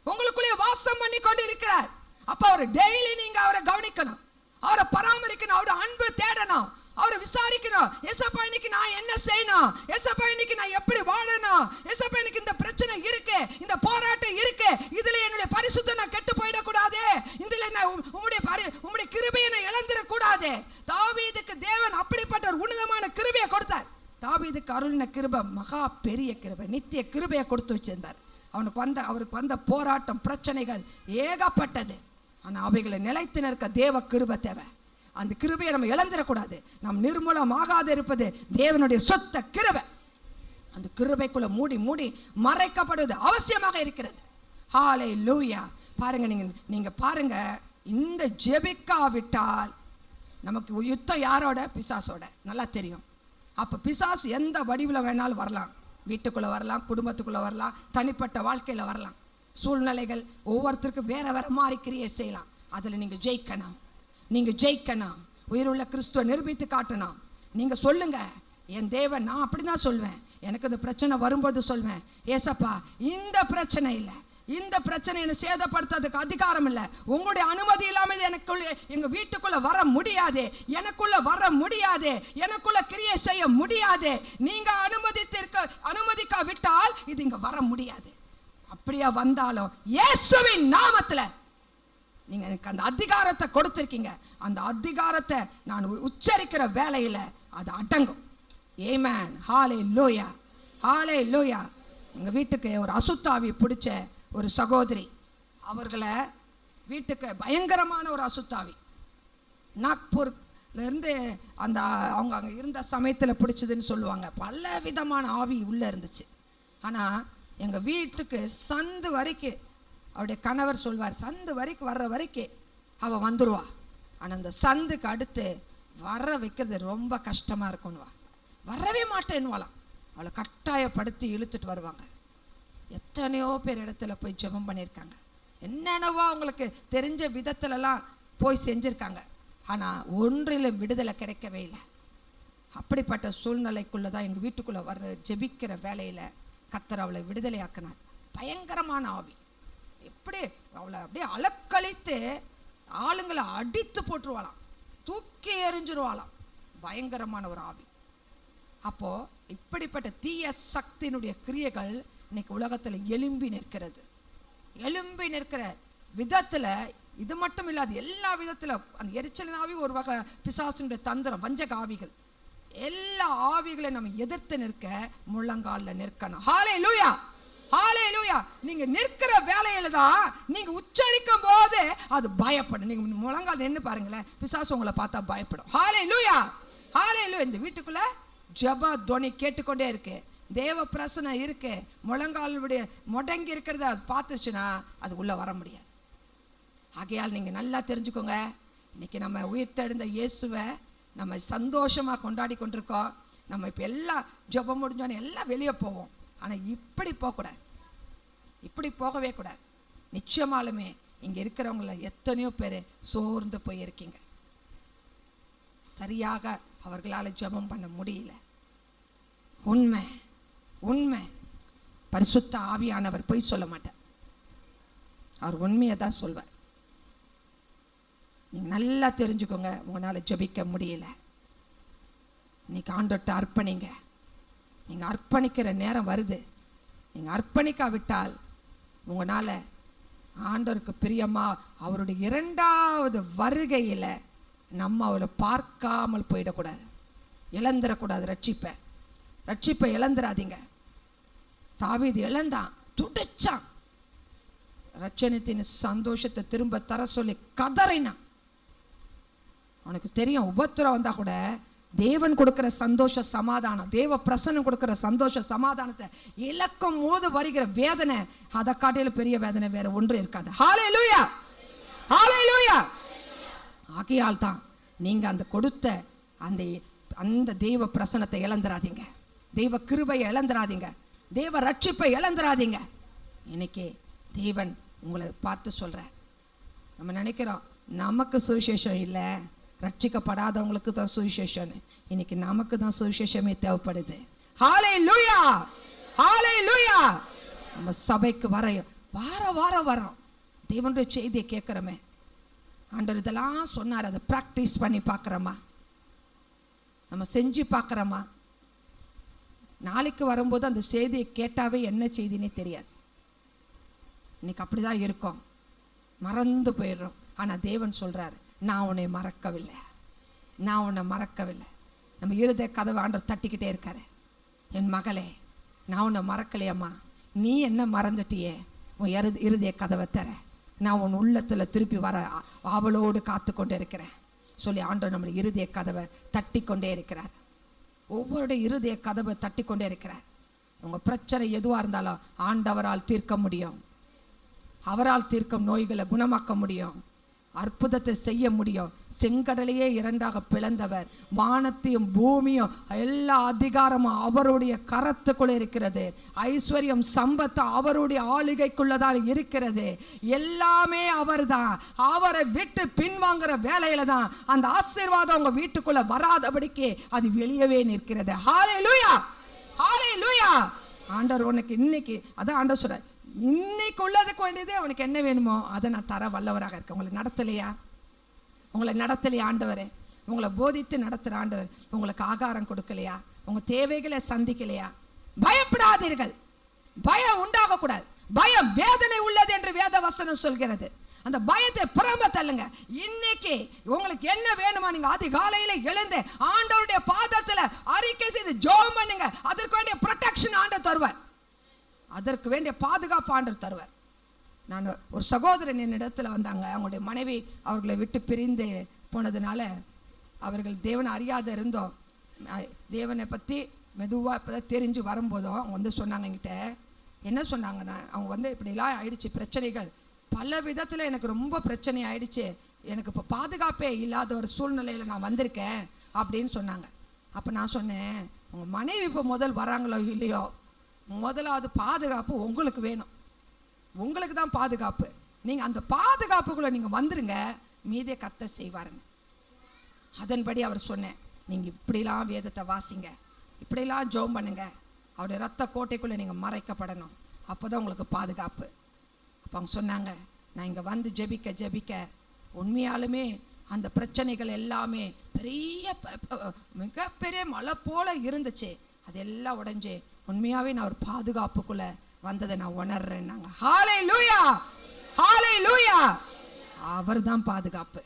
உங்களுக்குள்ளே வாசம் பண்ணி கொண்டு இருக்கிறார். அப்ப அவர் டெய்லி நீங்க அவரை கவனிக்கணும், அவரை பராமரிக்கணும், அவரை அன்பு தேடணும், அவரை விசாரிக்கணும். ஏசப்பா இன்னைக்கு நான் என்ன செய்யணும், ஏசப்பா இன்னைக்கு நான் எப்படி வாழணும், ஏசப்பா இன்னைக்கு இந்த பிரச்சனை இருக்கு, இந்த போராட்டம் இருக்கு, இதுல என்னுடைய பரிசுத்தம் நான் கெட்டு போயிடக்கூடாது, இதுல நான் உம்முடைய கிருபையை நான் இழந்துடக்கூடாது. தாவீதுக்கு தேவன் அப்படிப்பட்ட ஒரு உன்னதமான கிருபையை கொடுத்தார். தாவீதுக்கு அருளின கிருபை மகா பெரிய கிருபை, நித்திய கிருபையை கொடுத்து வச்சிருந்தார். அவருக்கு வந்த போராட்டம் பிரச்சனைகள் ஏகப்பட்டது. ஆனால் அவைகளை நிலைத்து நிற்க தேவ கிருபை தேவை. அந்த கிருபையை நம்ம இழந்துடக்கூடாது. நாம் நிர்மூலமாகாது இருப்பது தேவனுடைய சொத்த கிருபை. அந்த கிருபைக்குள்ள மூடி மூடி மறைக்கப்படுவது அவசியமாக இருக்கிறது. ஹல்லேலூயா. பாருங்க, நீங்க பாருங்க, இந்த ஜெபிக்காவிட்டால் நமக்கு யுத்தம் யாரோட? பிசாசோட. நல்லா தெரியும். அப்ப பிசாசு எந்த வடிவில் வேணாலும் வரலாம். வீட்டுக்குள்ள வரலாம், குடும்பத்துக்குள்ள வரலாம், தனிப்பட்ட வாழ்க்கையில வரலாம். சூழ்நிலைகள் ஒவ்வொருத்தருக்கும் வேற வேற மாதிரி கிரியை செய்யலாம். அதுல நீங்க ஜெயிக்கணும், நீங்க ஜெயிக்கணும். உயிருள்ள கிறிஸ்துவ நிரூபித்து காட்டணும். நீங்க சொல்லுங்க, என் தேவன், நான் அப்படிதான் சொல்வேன். எனக்கு இந்த பிரச்சனை வரும்போது சொல்வேன், ஏசப்பா இந்த பிரச்சனை இல்லை, இந்த பிரச்சனை என்ன சேதப்படுத்துறதுக்கு அதிகாரம் இல்லை, உங்களுடைய அனுமதி இல்லாம எனக்குள்ள எங்க வீட்டுக்குள்ள வர முடியாது, எனக்குள்ள வர முடியாது, எனக்குள்ள கிரியை செய்ய முடியாது. நீங்க அனுமதிக்காவிட்டால் இது இங்க வர முடியாது. அப்படியா வந்தாலும் இயேசுவின் நாமத்துல நீங்க எனக்கு அந்த அதிகாரத்தை கொடுத்திருக்கீங்க. அந்த அதிகாரத்தை நான் உச்சரிக்கிற வேலையில அது அடங்கும். ஆமென். ஹல்லேலூயா, ஹல்லேலூயா. எங்க வீட்டுக்கு ஒரு அசுத்தாவி பிடிச்ச ஒரு சகோதரி, அவர்களை வீட்டுக்கு பயங்கரமான ஒரு அசுத்தாவி நாக்பூர்ல இருந்து அந்த அவங்க அங்கே இருந்த சமயத்தில் பிடிச்சதுன்னு சொல்லுவாங்க. பல விதமான ஆவி உள்ளே இருந்துச்சு. ஆனால் எங்கள் வீட்டுக்கு சந்து வரைக்கும் அவருடைய கணவர் சொல்வார், சந்து வரைக்கும் வர்ற வரைக்கும் அவள் வந்துடுவா. ஆனால் அந்த சந்துக்கு அடுத்து வர வைக்கிறது ரொம்ப கஷ்டமாக இருக்கும்னுவா. வரவே மாட்டேன்னுவாளாம். அவளை கட்டாயப்படுத்தி இழுத்துட்டு வருவாங்க. எத்தனையோ பேர் இடத்துல போய் ஜெபம் பண்ணியிருக்காங்க, என்னென்னவோ அவங்களுக்கு தெரிஞ்ச விதத்துலலாம் போய் செஞ்சுருக்காங்க. ஆனால் ஒன்றிலும் விடுதலை கிடைக்கவே இல்லை. அப்படிப்பட்ட சூழ்நிலைக்குள்ளே தான் எங்கள் வீட்டுக்குள்ளே வர்ற ஜெபிக்கிற வேலையில் கர்த்தர் அவளை விடுதலையாக்கினார். பயங்கரமான ஆவி, எப்படி அவளை அப்படியே அலக்களித்து ஆளுங்களை அடித்து போட்டுருவாளாம், தூக்கி எறிஞ்சிருவாளாம். பயங்கரமான ஒரு ஆவி. அப்போது இப்படிப்பட்ட தீய சக்தியினுடைய கிரியைகள் இன்னைக்கு உலகத்தில் எழும்பி நிற்கிறது. எழும்பி நிற்கிற விதத்தில் இது மட்டும் இல்லாது எல்லா விதத்தில் அந்த எரிச்சலின் ஆவி ஒரு வகை பிசாசினுடைய தந்திரம், வஞ்சக ஆவிகள், எல்லா ஆவிகளையும் நம்ம எதிர்த்து நிற்க முழங்காலில் நிற்கணும். ஹல்லேலூயா, ஹல்லேலூயா. நீங்க நிற்கிற வேலையில தான் நீங்க உச்சரிக்கும் போது அது பயப்படும். நீங்க முழங்கால் நின்று பாருங்களேன், பிசாசு உங்களை பார்த்தா பயப்படும். ஹல்லேலூயா, ஹல்லேலூயா. இந்த வீட்டுக்குள்ள ஜெப துவனி கேட்டுக்கொண்டே இருக்கு, தேவ பிரசனம் இருக்கு, முழங்காலுடைய முடங்கி இருக்கிறத அது பார்த்துச்சுன்னா அது உள்ள வர முடியாது. ஆகையால் நீங்க நல்லா தெரிஞ்சுக்கோங்க, இன்னைக்கு நம்ம உயிர்த்தெழுந்த இயேசுவை நம்ம சந்தோஷமா கொண்டாடி கொண்டிருக்கோம். நம்ம இப்போ எல்லாம் ஜெபம் முடிஞ்சோன்னு எல்லாம் வெளியே போவோம். ஆனால் இப்படி போகக்கூடாது, இப்படி போகவே கூடாது. நிச்சயமாலுமே இங்கே இருக்கிறவங்கள எத்தனையோ பேர் சோர்ந்து போயிருக்கீங்க. சரியாக அவர்களால் ஜெபம் பண்ண முடியல. உண்மை உண்மை. பரிசுத்த ஆவியானவர் போய் சொல்ல மாட்டார், அவர் உண்மையை தான் சொல்வார். நீங்க நல்லா தெரிஞ்சுக்கோங்க, உங்களால் ஜெபிக்க முடியல, இன்னைக்கு ஆண்டவர்ட்ட அர்ப்பணிங்க. நீங்க அர்ப்பணிக்கிற நேரம் வருது. நீங்க அர்ப்பணிக்காவிட்டால் உங்களால் ஆண்டவருக்கு பிரியமா அவருடைய இரண்டாவது வருகையில் நம்ம அவளை பார்க்காமல் போயிடக்கூடாது, இழந்துடக்கூடாது. ரட்சிப்பை இழந்துடாதீங்க. தாவீது இழந்தான், துடிச்சான், ரட்சணத்தின் சந்தோஷத்தை திரும்ப தர சொல்லி கதறினான். அவனுக்கு தெரியும், உபத்திரம் வந்தா கூட தேவன் கொடுக்கிற சந்தோஷ சமாதானம், தேவ பிரசன்னம் கொடுக்கிற சந்தோஷ சமாதானத்தை இழக்கும் போது வருகிற வேதனை அதை காட்டில பெரிய வேதனை வேற ஒன்று இருக்காது. ஹல்லேலூயா, ஹல்லேலூயா. ஆகையால் தான் நீங்க அந்த கொடுத்த அந்த தேவ பிரசன்னத்தை இழந்துராதீங்க, தேவ கிருபையை இழந்துராதீங்க, தேவ ரட்சிப்பை இழந்துராதீங்க. இன்னைக்கு தேவன் உங்களை பார்த்து சொல்ற, நம்ம நினைக்கிறோம் நமக்கு சுவிசேஷம் இல்லை, ரட்சிக்கப்படாதவங்களுக்கு தான் சுவிசேஷம். இன்னைக்கு நமக்கு தான் சுவிசேஷமே தேவைப்படுது. ஹல்லேலூயா, ஹல்லேலூயா. நம்ம சபைக்கு வாரம் வரோம், தேவனுடைய செய்தியை கேட்குறோமே. ஆண்டவர் இதெல்லாம் சொன்னார், அதை ப்ராக்டிஸ் பண்ணி பார்க்குறோமா, நம்ம செஞ்சு பார்க்குறோமா? நாளைக்கு வரும்போது அந்த செய்தியை கேட்டாவே என்ன செய்தினே தெரியாது. இன்னைக்கு அப்படி தான் இருக்கும், மறந்து போயிடுறோம். ஆனால் தேவன் சொல்கிறார், நான் உன்னை மறக்கவில்லை, நான் உன்னை மறக்கவில்லை. நம்ம இருதய கதவை ஆண்டவர் தட்டிக்கிட்டே இருக்காரு. என் மகளே, நான் உன்னை மறக்கலையம்மா, நீ என்ன மறந்துட்டியே, உன் இருதய கதவை தர, நான் உன் உள்ளத்தில் திருப்பி வர ஆவலோடு காத்து கொண்டு இருக்கிறேன் சொல்லி ஆண்டவர் நம்முடைய இருதய கதவை தட்டி கொண்டே இருக்கிறார். ஒவ்வொருடைய இருதய கதவை தட்டி கொண்டே இருக்கிறார். உங்கள் பிரச்சனை எதுவாக இருந்தாலும் ஆண்டவரால் தீர்க்க முடியும். அவரால் தீர்க்கும் நோய்களை குணமாக்க முடியும், அற்புதத்தை செய்ய முடியும். செங்கடலையே இரண்டாக பிளந்தவர், வானத்தையும் பூமியும் எல்லா அதிகாரமும் அவருடைய கரத்துக்குள்ள இருக்கிறது. ஐஸ்வர்யம் சம்பத்து அவருடைய ஆளுகைக்குள்ளதான் இருக்கிறது. எல்லாமே அவர் தான். அவரை விட்டு பின்வாங்குற வேலையில தான் அந்த ஆசீர்வாதம் உங்க வீட்டுக்குள்ள வராதபடிக்கு அது வெளியவே நிற்கிறது. ஹல்லேலூயா, ஹல்லேலூயா. ஆண்டவர் உனக்கு இன்னைக்கு அதான் ஆண்டவர் சொல்றார், இன்னைக்கு உள்ளதுக்கு வேண்டியதே உனக்கு என்ன வேணுமோ அதை நான் தர வல்லவராக இருக்கேன். உங்களை நடத்தலையா ஆண்டவரே? உங்களை போதித்து நடத்துகிற ஆண்டவர் உங்களுக்கு ஆகாரம் கொடுக்கலையா? உங்கள் தேவைகளை சந்திக்கலையா? பயப்படாதீர்கள், பயம் உண்டாகக்கூடாது. பயம் வேதனை உள்ளது என்று வேத வசனம் சொல்கிறது. அந்த பயத்தை புறம்ப தள்ளுங்க. இன்னைக்கு உங்களுக்கு என்ன வேணுமா, நீங்க அதிகாலையில எழுந்து ஆண்டவருடைய பாதத்துல அறிக்கை செய்து ஜெபம் பண்ணுங்க. அதற்கு வேண்டிய ப்ரொடெக்ஷன் ஆண்டவர் தருவார், அதற்கு வேண்டிய பாதுகாப்பு ஆண்டவர் தருவார். நான் ஒரு சகோதரன் என்னிடத்துல வந்தாங்க. அவங்களுடைய மனைவி அவர்களை விட்டு பிரிந்து போனதுனால அவர்கள் தேவனை அறியாத இருந்தோம். தேவனை பற்றி மெதுவாக இப்போ தான் தெரிஞ்சு வரும்போதும் அவங்க வந்து சொன்னாங்க என்கிட்ட. என்ன சொன்னாங்கன்னா, அவங்க வந்து இப்படிலாம் ஆயிடுச்சு, பிரச்சனைகள் பல விதத்தில் எனக்கு ரொம்ப பிரச்சனை ஆயிடுச்சு, எனக்கு இப்போ பாதுகாப்பே இல்லாத ஒரு சூழ்நிலையில் நான் வந்திருக்கேன் அப்படின்னு சொன்னாங்க. அப்போ நான் சொன்னேன், உங்கள் மனைவி இப்போ முதல் வராங்களோ இல்லையோ, முதலாவது பாதுகாப்பு உங்களுக்கு வேணும். உங்களுக்கு தான் பாதுகாப்பு. நீங்கள் அந்த பாதுகாப்புக்குள்ளே நீங்கள் வந்துருங்க, மீதே கர்த்தர் செய்வாருங்க. அதன்படி அவர் சொன்னேன், நீங்கள் இப்படிலாம் வேதத்தை வாசிங்க, இப்படிலாம் ஜெபம் பண்ணுங்க, அவருடைய ரத்த கோட்டைக்குள்ளே நீங்கள் மறைக்கப்படணும், அப்போ தான் உங்களுக்கு பாதுகாப்பு. அப்போ அவங்க சொன்னாங்க, நான் இங்கே வந்து ஜெபிக்க உண்மையாலுமே அந்த பிரச்சனைகள் எல்லாமே மிகப்பெரிய மலை போல இருந்துச்சு, அதெல்லாம் உடைஞ்சு உண்மையாகவே நான் ஒரு பாதுகாப்புக்குள்ளே வந்ததை நான் உணர்றேன்னாங்க. ஹல்லேலூயா, ஹல்லேலூயா. அவர் தான் பாதுகாப்பு,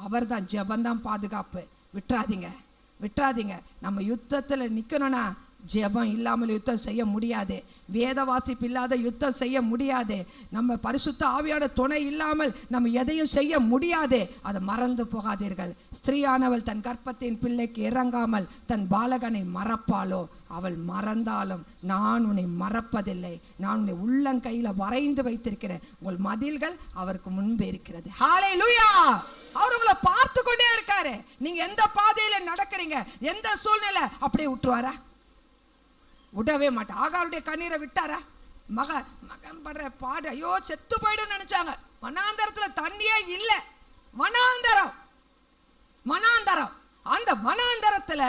அவர் தான், ஜெபந்தான் பாதுகாப்பு. விட்டுறாதீங்க. நம்ம யுத்தத்தில் நிற்கணும்னா ஜெபம் இல்லாமல் யுத்தம் செய்ய முடியாது, வேத வாசிப்பு இல்லாத யுத்தம் செய்ய முடியாது, நம்ம பரிசுத்த ஆவியோட துணை இல்லாமல் நம்ம எதையும் செய்ய முடியாது. அதை மறந்து போகாதீர்கள். ஸ்திரீயானவள் தன் கர்ப்பத்தின் பிள்ளைக்கு இறங்காமல் தன் பாலகனை மறப்பாளோ, அவள் மறந்தாலும் நான் உன்னை மறப்பதில்லை, நான் உன்னை உள்ளங்கையில் வரைந்து வைத்திருக்கிறேன், உங்கள் மதில்கள் அவருக்கு முன்பு இருக்கிறது. ஹல்லேலூயா. அவர் உங்களை பார்த்து கொண்டே இருக்காரு. நீங்க எந்த பாதையில நடக்கிறீங்க, எந்த சூழ்நிலை, அப்படியே விட்டுருவாரா? விடவே மாட்டேன். ஆகாருடைய கண்ணீரை விட்டாரா? மகன் படுற பாடு, ஐயோ செத்து போயிடும் நினைச்சாங்க. வனாந்தரத்துல தண்ணியே இல்லை, வனாந்தரம். அந்த வனாந்தரத்துல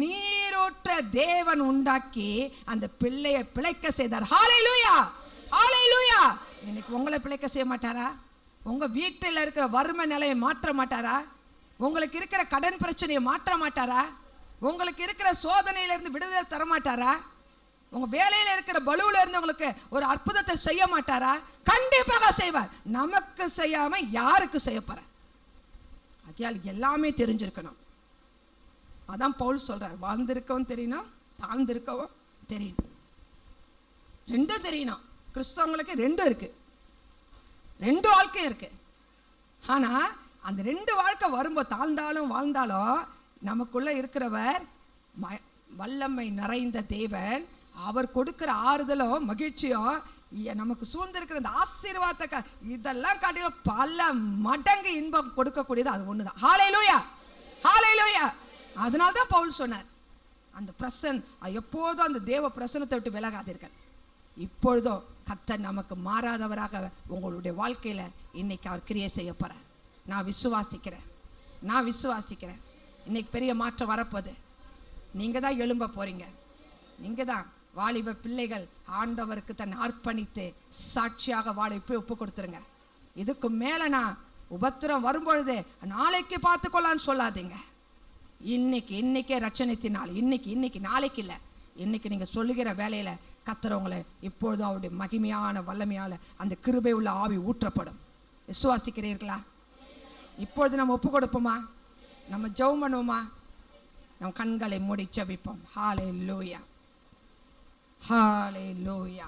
நீரூற்ற தேவன் உண்டாக்கி அந்த பிள்ளையை பிழைக்க செய்தார். ஹல்லேலூயா, ஹல்லேலூயா. இன்னைக்கு உங்களை பிழைக்க செய்ய மாட்டாரா? உங்க வீட்டில் இருக்கிற வறுமை நிலையை மாற்ற மாட்டாரா? உங்களுக்கு இருக்கிற கடன் பிரச்சனையை மாற்ற மாட்டாரா? உங்களுக்கு இருக்கிற சோதனையிலிருந்து விடுதலை தர மாட்டாரா? உங்க வேலையில இருக்கிற பலுவில இருந்து உங்களுக்கு ஒரு அற்புதத்தை செய்ய மாட்டாரா? கண்டிப்பாக செய்வார். நமக்கு செய்யாம யாருக்கு செய்ய போற? ஆகையால் எல்லாமே தெரிஞ்சிருக்கணும். அதான் பவுல் சொல்றார், வாழ்ந்திருக்கவும் தெரியணும், தாழ்ந்திருக்கவும் தெரியணும், ரெண்டும் தெரியணும். கிறிஸ்தவங்களுக்கு ரெண்டும் இருக்கு, ரெண்டு வாழ்க்கையும் இருக்கு. ஆனா அந்த ரெண்டு வாழ்க்கை வரும்போது தாழ்ந்தாலும் வாழ்ந்தாலும் நமக்குள்ள இருக்கிறவர் வல்லமை நிறைந்த தேவன். அவர் கொடுக்கிற ஆறுதலும் மகிழ்ச்சியும், நமக்கு சூழ்ந்திருக்கிற இந்த ஆசீர்வாதத்தை இதெல்லாம் காட்டிலும் பல மடங்கு இன்பம் கொடுக்கக்கூடியது அது ஒண்ணுதான். ஹல்லேலூயா, ஹல்லேலூயா. அதனால தான் பவுல் சொன்னார், அந்த எப்போதும் அந்த தேவ பிரசன்னத்தை விட்டு விலகாதீர்கள். இப்பொழுதும் கர்த்தர் நமக்கு மாறாதவராக உங்களுடைய வாழ்க்கையில இன்னைக்கு அவர் கிரியை செய்ய போறார். நான் விசுவாசிக்கிறேன். இன்னைக்கு பெரிய மாற்றம் வரப்போகுது. நீங்க தான் எழும்ப போறீங்க, நீங்க தான். வாலிப பிள்ளைகள் ஆண்டவருக்கு தன் அர்ப்பணித்து சாட்சியாக வாழ இப்போ ஒப்பு கொடுத்துருங்க. இதுக்கு மேல நான் உபத்திரம் வரும்பொழுது நாளைக்கு பார்த்துக்கொள்ளான்னு சொல்லாதீங்க. இன்னைக்கே ரட்சணத்தினால் இன்னைக்கு நாளைக்கு இல்லை, இன்னைக்கு நீங்க சொல்லுகிற வேலையில கர்த்தர் இப்பொழுதும் அவருடைய மகிமையான வல்லமையால அந்த கிருபை உள்ள ஆவி ஊற்றப்படும். விசுவாசிக்கிறீர்களா? இப்பொழுது நம்ம ஒப்பு கொடுப்போமா? நம்ம ஜெபம் பண்ணுவோமா? நம்ம கண்களை மூடி ஜெபிப்போம். Hallelujah, hallelujah.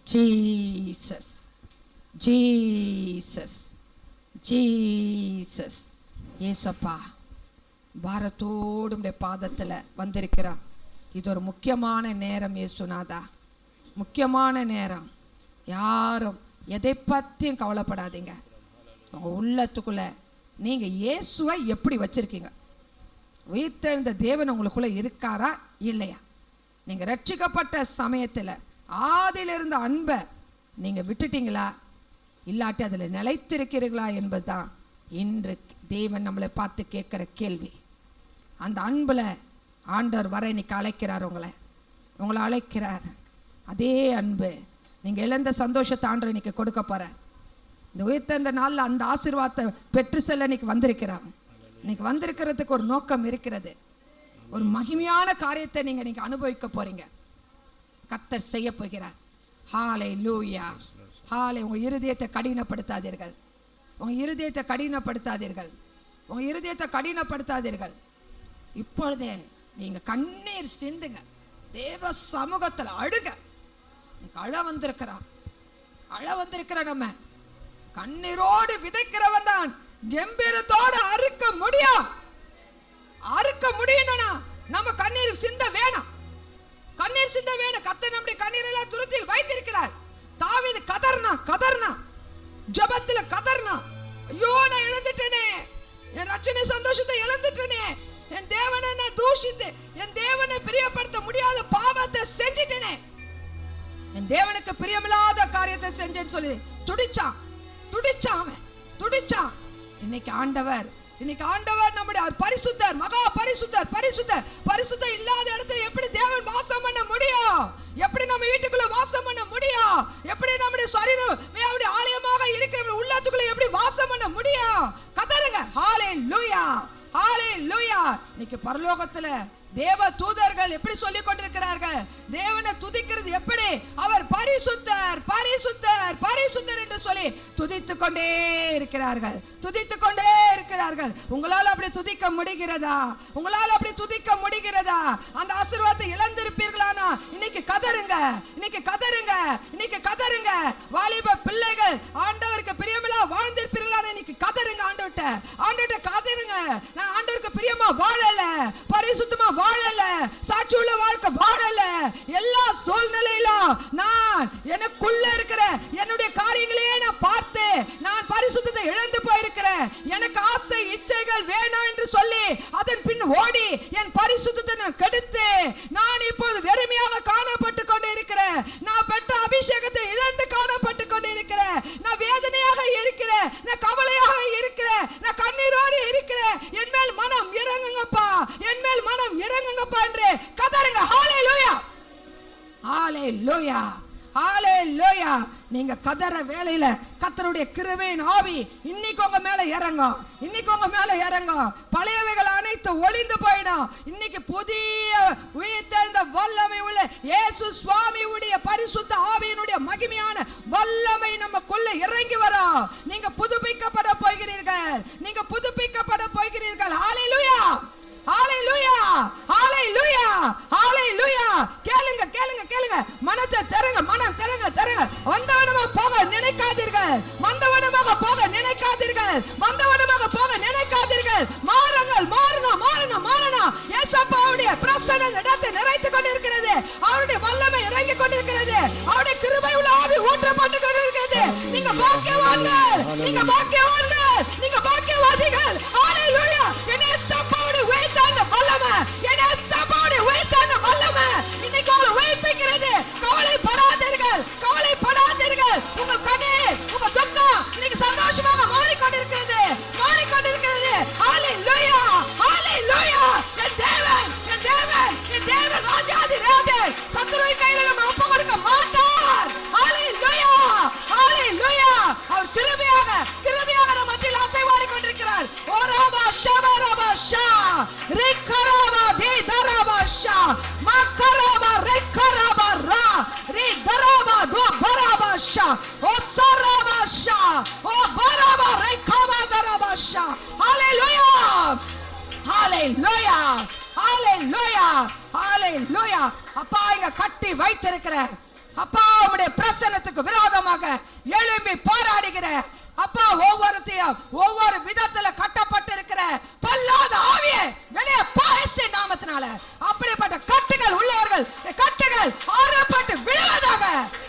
Jesus, Jesus, Jesus. ஏசப்பா, பாரத்தோடு பாதத்தில் வந்திருக்கிறான். இது ஒரு முக்கியமான நேரம் இயேசுநாதா, முக்கியமான நேரம். யாரும் எதை பற்றியும் கவலைப்படாதீங்க. உங்கள் உள்ளத்துக்குள்ள நீங்கள் இயேசுவை எப்படி வச்சிருக்கீங்க? உயிர்த்தெழுந்த தேவன் உங்களுக்குள்ள இருக்காரா இல்லையா? நீங்கள் ரட்சிக்கப்பட்ட சமயத்தில் ஆதியிலிருந்த அன்பை நீங்கள் விட்டுட்டீங்களா, இல்லாட்டி அதில் நிலைத்திருக்கிறீர்களா என்பதுதான் இன்று தேவன் நம்மளை பார்த்து கேட்குற கேள்வி. அந்த அன்பில் ஆண்டவர் வர இன்னைக்கு அழைக்கிறார், உங்களை அழைக்கிறார். அதே அன்பு நீங்கள் இழந்த சந்தோஷத்தை ஆண்டவர் இன்னைக்கு கொடுக்க போகிறார். இந்த உயிர்த்தெழுந்த நாளில் அந்த ஆசீர்வாதத்தை பெற்று செல்ல இன்னைக்கு வந்திருக்கிறார். இன்னைக்கு வந்திருக்கிறதுக்கு ஒரு நோக்கம் இருக்கிறது. ஒரு மகிமையான காரியத்தை நீங்கள் இன்னைக்கு அனுபவிக்க போறீங்க. கர்த்தர் செய்ய போகிறார். ஹல்லேலூயா, ஹல்லேலூயா. உங்கள் இருதயத்தை கடினப்படுத்தாதீர்கள், உங்கள் இருதயத்தை கடினப்படுத்தாதீர்கள், உங்கள் இருதயத்தை கடினப்படுத்தாதீர்கள். இப்பொழுதே நீங்கள் கண்ணீர் சிந்துங்க, தேவ சமூகத்தில் அழுக. அழ வந்திருக்கிறார், அழ வந்திருக்கிற நம்ம கண்ணீரோடு விதைக்கிறவன் தான் கம்பீரத்தோடு அறுக்க முடியும். அறுக்க முடியும்னா நம்ம கண்ணீர் சிந்த வேணும், கண்ணீர் சிந்த வேணும். கர்த்தர் நம்முடைய கண்ணீர் எல்லாம் துருத்தியில் வைத்திருக்கிறார். தாவீது கதர்னா ஜெபத்துல கதர்னா, ஐயோ நான் இழந்துட்டேனே, என் ரட்சணை சந்தோஷத்தை இழந்துட்டேனே, என் தேவனை நான் தூஷித்து என் தேவனை பிரியப்படுத்த முடியாத பாவத்தை செஞ்சிட்டேனே, என் தேவனுக்கு பிரியமில்லாத காரியத்தை செஞ்சேன்னு சொல்லி துடிச்சான். இன்னைக்கு ஆண்டவர் நம்முடைய பரிசுத்தர், மகா பரிசுத்தர். பரிசுத்தர் இல்லாத இடத்துல எப்படி தேவன் வாசம் பண்ண முடியும்? எப்படி நம்ம வீட்டுக்குள்ள வாசம் பண்ண முடியும்? எப்படி நம்முடைய சரீரம் அவருடைய ஆலயமாக இருக்கிற உள்ளத்துக்குள்ள எப்படி வாசம் பண்ண முடியும்? கதறுங்க. ஹல்லேலூயா, ஹல்லேலூயா. இன்னைக்கு பரலோகத்துல தேவ தூதர்கள் எப்படி சொல்லிக் கொண்டிருக்கிறார்கள்? தேவனை துதிக்கிறது எப்படி? அவர் பரிசுத்தர், பரிசுத்தர், பரிசுத்தர் என்று சொல்லி துதித்துக் கொண்டே இருக்கிறார்கள், துதித்துக் கொண்டே இருக்கிறார்கள். உங்களால் அப்படி துதிக்க முடிகிறதா? உங்களால் அப்படி துதிக்க முடிகிறதா? அந்த ஆசீர்வாதத்தை இழந்திருப்பீர்களானா இன்னைக்கு கதறுங்க, இன்னைக்கு கதறுங்க, இன்னைக்கு கதறுங்க. வாலிப பிள்ளைகள் ஆண்டவருக்கு பிரியமில்லா வாழ்ந்திருப்பீர்களானா இன்னைக்கு கதறுங்க. ஆண்டவர்ட்ட கதறுங்க. நான் ஆண்டவருக்கு பிரியமா வாழல, பரிசுத்தமா வாழல, சாட்சி உள்ள வாழ்க்கை வாழல, எல்லா சூழ்நிலையிலும் நான் எனக்குள்ள இருக்கிற என்னுடைய காரியங்களையே நான் பார்த்து நான் பரிசுத்தத்தை இழந்து போயிருக்கிறேன். எனக்கு ஆசை இச்சைகள் வேணும் என்று சொல்லி அதன் பின் ஓடி என் பரிசுத்தத்தை நான் கெடுத்து நான் இப்போது வெறுமையாக காணப்பட்டு கொண்டு இருக்கிறேன். நான் பெற்ற அபிஷேகத்தை இழந்து காணப்பட்டு கொண்டு இருக்கிறேன். நான் வேதனையாக இருக்கிறேன், நான் கவலையாக இருக்கிறேன், நான் கண்ணீரோடு இருக்கிறேன். என் மேல் மனம் இறங்குங்கப்பா, என் மேல் மனம் இறங்குங்கப்பா என்று கதறுங்க. ஹல்லேலூயா, ஹல்லேலூயா, ஹல்லேலூயா. நீங்க கதற வேளையில கர்த்தருடைய கிருபையின் ஆவி இன்னைக்கு உங்க மேல இறங்கும், இன்னைக்கு உங்க மேல இறங்கும். பழையவைகள் அனைத்து ஒளிந்து போயிடும். இன்னைக்கு புதிய உயிர்த்தெழுந்த வல்லமை உள்ள இயேசு சுவாமியுடைய பரிசுத்த ஆவியினுடைய மகிமையான வல்லமை நமக்குள்ள இறங்கி வரும். நீங்க புதுப்பிக்கப்பட போகிறீர்கள், நீங்க புதுப்பிக்கப்பட போகிறீர்கள். ஹல்லேலூயா, ஹல்லேலூயா, ஹல்லேலூயா, ஹல்லேலூயா. கேளுங்க, கேளுங்க, கேளுங்க. மனத்தை தருங்க, மனம் தருங்க, தருங்க. வந்தவனமாக போக நினைக்காதீர்கள், வந்தவனமாக போக நினைக்காதீர்கள், வந்தவனமாக போக நினைக்காதீர்கள். மாறுங்கள், மாறணும், மாறணும், மாறணும். இயேசுவுடைய பிரசன்னம் இடத்தை நிறைத்துக் கொண்டிருக்கிறது. அவருடைய வல்லமை இறங்கி கொண்டிருக்கிறது. அவருடைய கிருபை உள்ள ஆவி ஊற்றப்பட்டு கொண்டிருக்கிறது. நீங்க பாக்கியவான்கள், நீங்க பாக்கியவான்கள், நீங்க பாக்கியவாதிகள். ஹல்லேலூயா. இயேசுவுடைய உயிர்த்தெழுந்த வல்லமை, இயேசுவுடைய உயிர்த்தெழுந்த வல்லமை இன்னைக்கு உங்களை உயிர்ப்பிக்கிறது. கவலைப்படாதீர்கள், கவலைப்படாதீர்கள். உங்க கண்ணீர், உங்க துக்கம் இன்னைக்கு சந்தோஷமாக மாறிக்கொண்டிருக்கிறது, மாறிக்கொண்டிருக்கிறது. ஹல்லேலூயா, ஹல்லேலூயா. என் தேவன், என் தேவன், என் தேவன் ராஜாதி ராஜன், சத்துரு ஓ சரபாஷா ஓ பரபா ரெகபா தரபாஷா. ஹalleluya ஹalleluya ஹalleluya ஹalleluya. அப்பா இங்க கட்டி வைத்திருக்கிற அப்பா உம்முடைய பிரசன்னத்துக்கு விரோதமாக எழும்பி போராடுகிற அப்பா ஒவ்வொருத்தையும் ஒவ்வொரு விதத்துல கட்டப்பட்டிருக்கிற பொல்லாத ஆவியே வெளியே போ இயேசுவின் நாமத்தினால. அப்படிப்பட்ட கட்டுகள் உள்ளவர்கள் கட்டுகள் அறுபட்டு விழுவதாக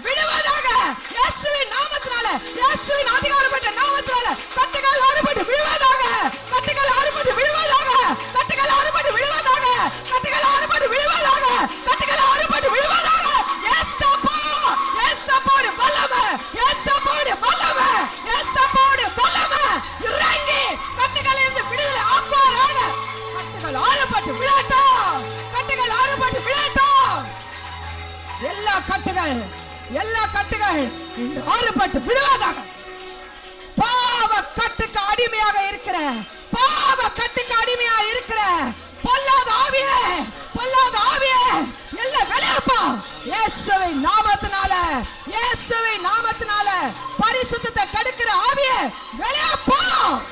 விழுவதாக இயேசுவின் நாமத்தினால, இயேசுவின் அதிகாரப்பட்ட நாமத்தினால கட்டுகள் அறுபட்டு விழுவதாக, கட்டுகள் அறுபட்டு விழுவதாக, கட்டுகள் அறுபட்டு விழுவதாக, கட்டுகள் அறுபட்டு விழுவதாக, கட்டுகள் அறுபட்டு விழுவதாக. இயேசுப்பா இயேசுப்போடு வல்லமை, இயேசுப்போடு வல்லமை, இயேசுப்போடு வல்லமை இறங்கி கட்டுகள் இருந்து விடுதலை ஆக்குவாராக. கட்டுகள் அறுபட்டு விழட்டும், கட்டுகள் அறுபட்டு விழட்டும். எல்லா கட்டுகள் இன்று அறுபட்டு விழுவதாக. பாவ கட்டுக்கு அடிமையாக இருக்கிற, பாவ கட்டுக்கு அடிமையாக இருக்கிற பொல்லாத ஆவியே, பொல்லாத ஆவியே எல்லாம் வெளியேப்பா இயேசுவின் நாமத்தினால, இயேசுவின் நாமத்தினால. பரிசுத்தத்தை கெடுக்கிற ஆவியே வெளியேப்பா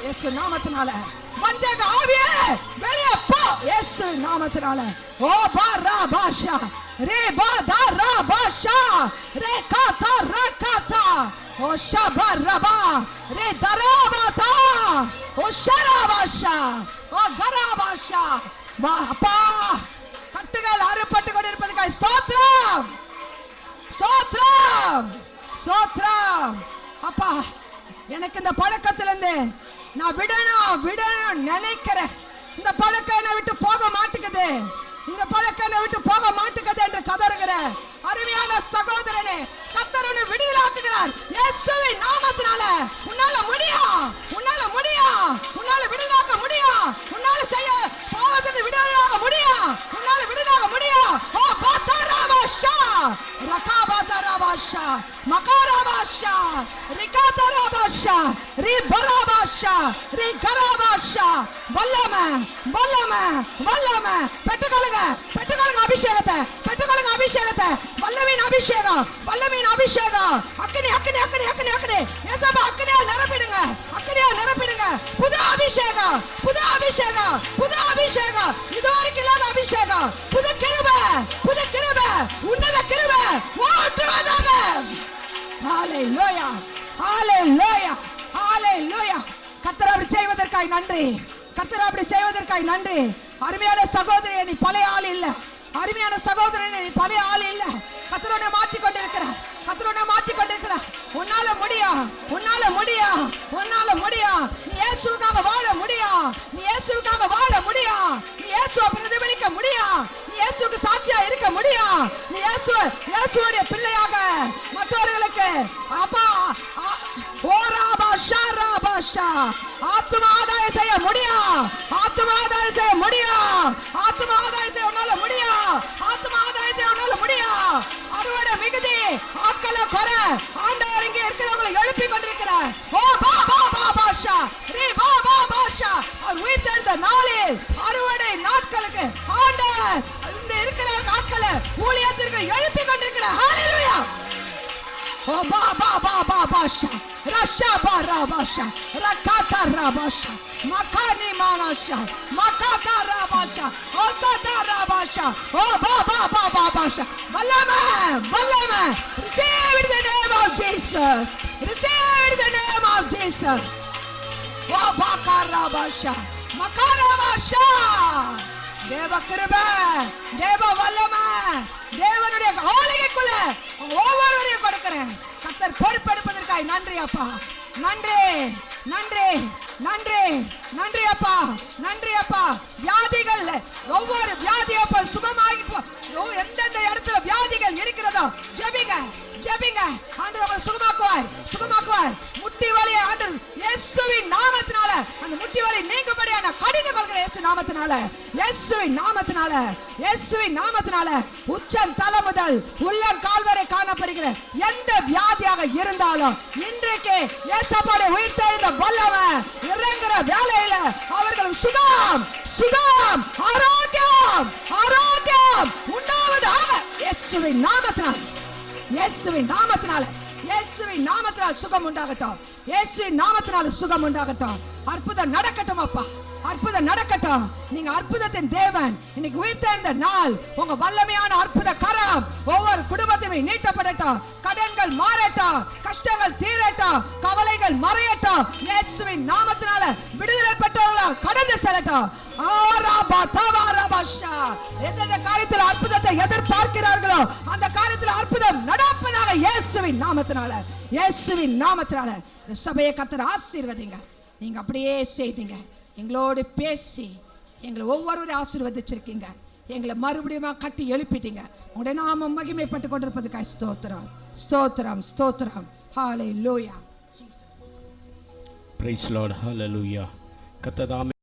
இயேசு நாமத்தினால. வஞ்சக ஆவியே வெளியேப்பா இயேசுவின் நாமத்தினால. ஓ பரபாஷா ரே பதரபாஷா ரே காதா ரகாதா ஓ ஷபரபா ரே தரபாதா ஓ ஷரபாஷா ஓ கரபாஷா. அப்பா கட்டுகள் அறுபட்டு கொண்டிருப்பதற்காக ஸ்தோத்திரம், ஸ்தோத்திரம், ஸ்தோத்திரம். அப்பா எனக்கு இந்த பழக்கத்திலிருந்து நான் விடணும் நினைக்கிறேன். இந்த பழக்கம் என்னை விட்டு போக மாட்டேங்குது, இந்த பழக்கம் என்னை விட்டு போக மாட்டேங்குது என்று கதறுகிற அருமையான சகோதரனே, கர்த்தர் உன்னை விடுதலாக்குகிறார் இயேசுவின் நாமத்தினால. உன்னால முடியும், உன்னால முடியும், உன்னால விடுதலாக்க முடியும், உன்னால செய்ய பாவத்திலிருந்து விடுதலாக்க முடியும், உன்னால விடுதலாக்க முடியும். ஓ பதரபாஷா ரகாபதரபாஷா மகாரபாஷா ரிகாதரபாஷா ரி பரபாஷா ரி கரபாஷா. வல்லமை வல்லமை வல்லமை பெற்றுக்கொள்ளுங்க, பெற்றுக்கொள்ளுங்க அபிஷேகத்தை, பெற்றுக்கொள்ளுங்க அபிஷேகத்தை. வல்லமையின் அபிஷேகம், வல்லமையின் அபிஷேகம். அக்கினி அக்கினி அக்கினி அக்கினி அக்கினி ஏசப்பா அக்கினியால் நிரப்பிடுங்க, அக்கினியால் நிரப்பிடுங்க. புது அபிஷேகம், புது அபிஷேகம், புது அபிஷேகம், இதுவரைக்கும் இல்லாத அபிஷேகம். புது கிருபை, புது கிருபை, உன்னத கிருபை ஊற்றுவதாக. ஹalleluya ஹalleluya ஹalleluya. கர்த்தர் அப்படி செய்வதற்காய் நன்றி, கர்த்தர் அப்படி செய்வதற்காய் நன்றி. அருமையான சகோதரியே நீ பழைய ஆள் இல்ல, அருமையான சகோதரனே நீ பழைய ஆள் இல்ல. கர்த்தரோட மாற்றி கொண்டிருக்கிற, கர்த்தரோட மாற்றி கொண்டிருக்கிற. உன்னால முடியும், உன்னால முடியும், உன்னால முடியும். நீ இயேசுவுக்காக வாழ முடியும், நீ இயேசுவுக்காக வாழ முடியும், நீ இயேசுவை பிரதிபலிக்க முடியும், நீ இயேசுவுக்கு சாட்சியா இருக்க முடியும். நீ இயேசுவுடைய பிள்ளையாக மற்றவர்களுக்கு அப்பா ஓராபாஷா ராபாஷா ஆத்தும ஆதாயம் செய்ய முடியும், ஆத்தும ஆதாயம் செய்ய முடியும், ஆத்தும ஆதாயம் செய்ய உன்னால முடியும், ஆத்தும ஆதாயம் செய்ய உன்னால முடியும். அறுவடை மிகுதி ஆட்களை குறை, ஆண்டவர் இங்கே இருக்கிறவங்களை எழுப்பி கொண்டிருக்கிறார். ஓ பா பா பா பாஷா ரீ பா பா பாஷா. அவர் உயிர்த்தெழுந்த நாளில் அறுவடை நாட்களுக்கு ஆண்டவர் இந்த இருக்கிற ஆட்களை ஊழியத்திற்கு எழுப்பி கொண்டிருக்கிறார். ஹalleluya. ஓ பா பா பா பா பாஷா ரஷா பா ராபாஷா ரகாதா ராபாஷா மகானி மானாஷா மகாதா ராபாஷா ஓ சதா ராபாஷா ஓ பா பா பா பா பாஷா. வல்லமை வல்லமை. Receive in the name of Jesus, receive in the name of Jesus. ஓ பாகா ராபாஷா மகாராபாஷா. தேவ கிருபை, தேவ வல்லமை, தேவனுடைய ஆளுகைக்குள்ள ஒவ்வொருவரையும் கொடுக்கிறேன். கர்த்தர் பொறுப்பெடுப்பதற்காய் நன்றி அப்பா, நன்றி நன்றி நன்றி நன்றி அப்பா, நன்றி அப்பா. வியாதிகள் ஒவ்வொரு வியாதியப்பா சுகமாகி எந்தெந்த இடத்துல வியாதிகள் இருக்கிறதோ ஜெபிங்க ஜெபிங்க. ஆண்டவர் சுகமாக்குவார், சுகமாக்குவார். முட்டி வலியை ஆண்டவர் இயேசுவின் நாமத்தினால அந்த முட்டி வலி நீங்கும்படியா நான் கடிந்து கொள்கிறேன். இயேசு நாமத்தினால, இயேசுவின் நாமத்தினால, இயேசுவின் நாமத்தினால. உச்சம் தலை முதல் உள்ளம் கால் வரை காணப்படுகிற எந்த வியாதியாக இருந்தாலும் இன்றைக்கு இயேசுவோட உயிர்த்தெழுந்த வல்லமை இறங்குற வேளையில அவர்களுக்கு சுகம் சுகம் ஆரோக்கியம் ஆரோக்கியம் உண்டாவதாக. இயேசுவின் நாமத்தினால, இயேசுவின் நாமத்தினால இயேசுவின் நாமத்தினால் சுகம் உண்டாகட்டும். இயேசுவின் நாமத்தினால் சுகம் உண்டாகட்டும். அற்புதம் நடக்கட்டும் அப்பா, அற்புதம் நடக்கட்டும். நீங்க அற்புதத்தின் தேவன். இன்னைக்கு உயிர்த்தெழுந்த நாள் உங்க வல்லமையான அற்புத கரம் ஒவ்வொரு குடும்பத்தையும் நீட்டப்படட்டும். கடன்கள் மாறட்டும், கஷ்டங்கள் தீரட்டும், கவலைகள் மறையட்டும். இயேசுவின் நாமத்தினால விடுதலை பெற்றவர்களா கடந்து செல்லட்டும். எந்த காரியத்தில் அற்புதத்தை எதிர்பார்க்கிறார்களோ அந்த காரியத்தில் அற்புதம் நடப்பதாக இயேசுவின் நாமத்தினால, இயேசுவின் நாமத்தினால சபையை கர்த்தர் ஆசீர்வதிங்க. நீங்க அப்படியே செய்தீங்க, எங்களோடு பேசி எங்களை ஒவ்வொருவரையும் ஆசீர்வதிச்சிருக்கீங்க. எங்களை மறுபடியும் கட்டி எழுப்பிட்டீங்க. உங்களுடைய நாமம் மகிமைப்பட்டு கொண்டிருப்பதுக்காக ஸ்தோத்திரம், ஸ்தோத்திரம், ஸ்தோத்திரம். ஹalleluya. Praise Lord. Hallelujah. கர்த்தர்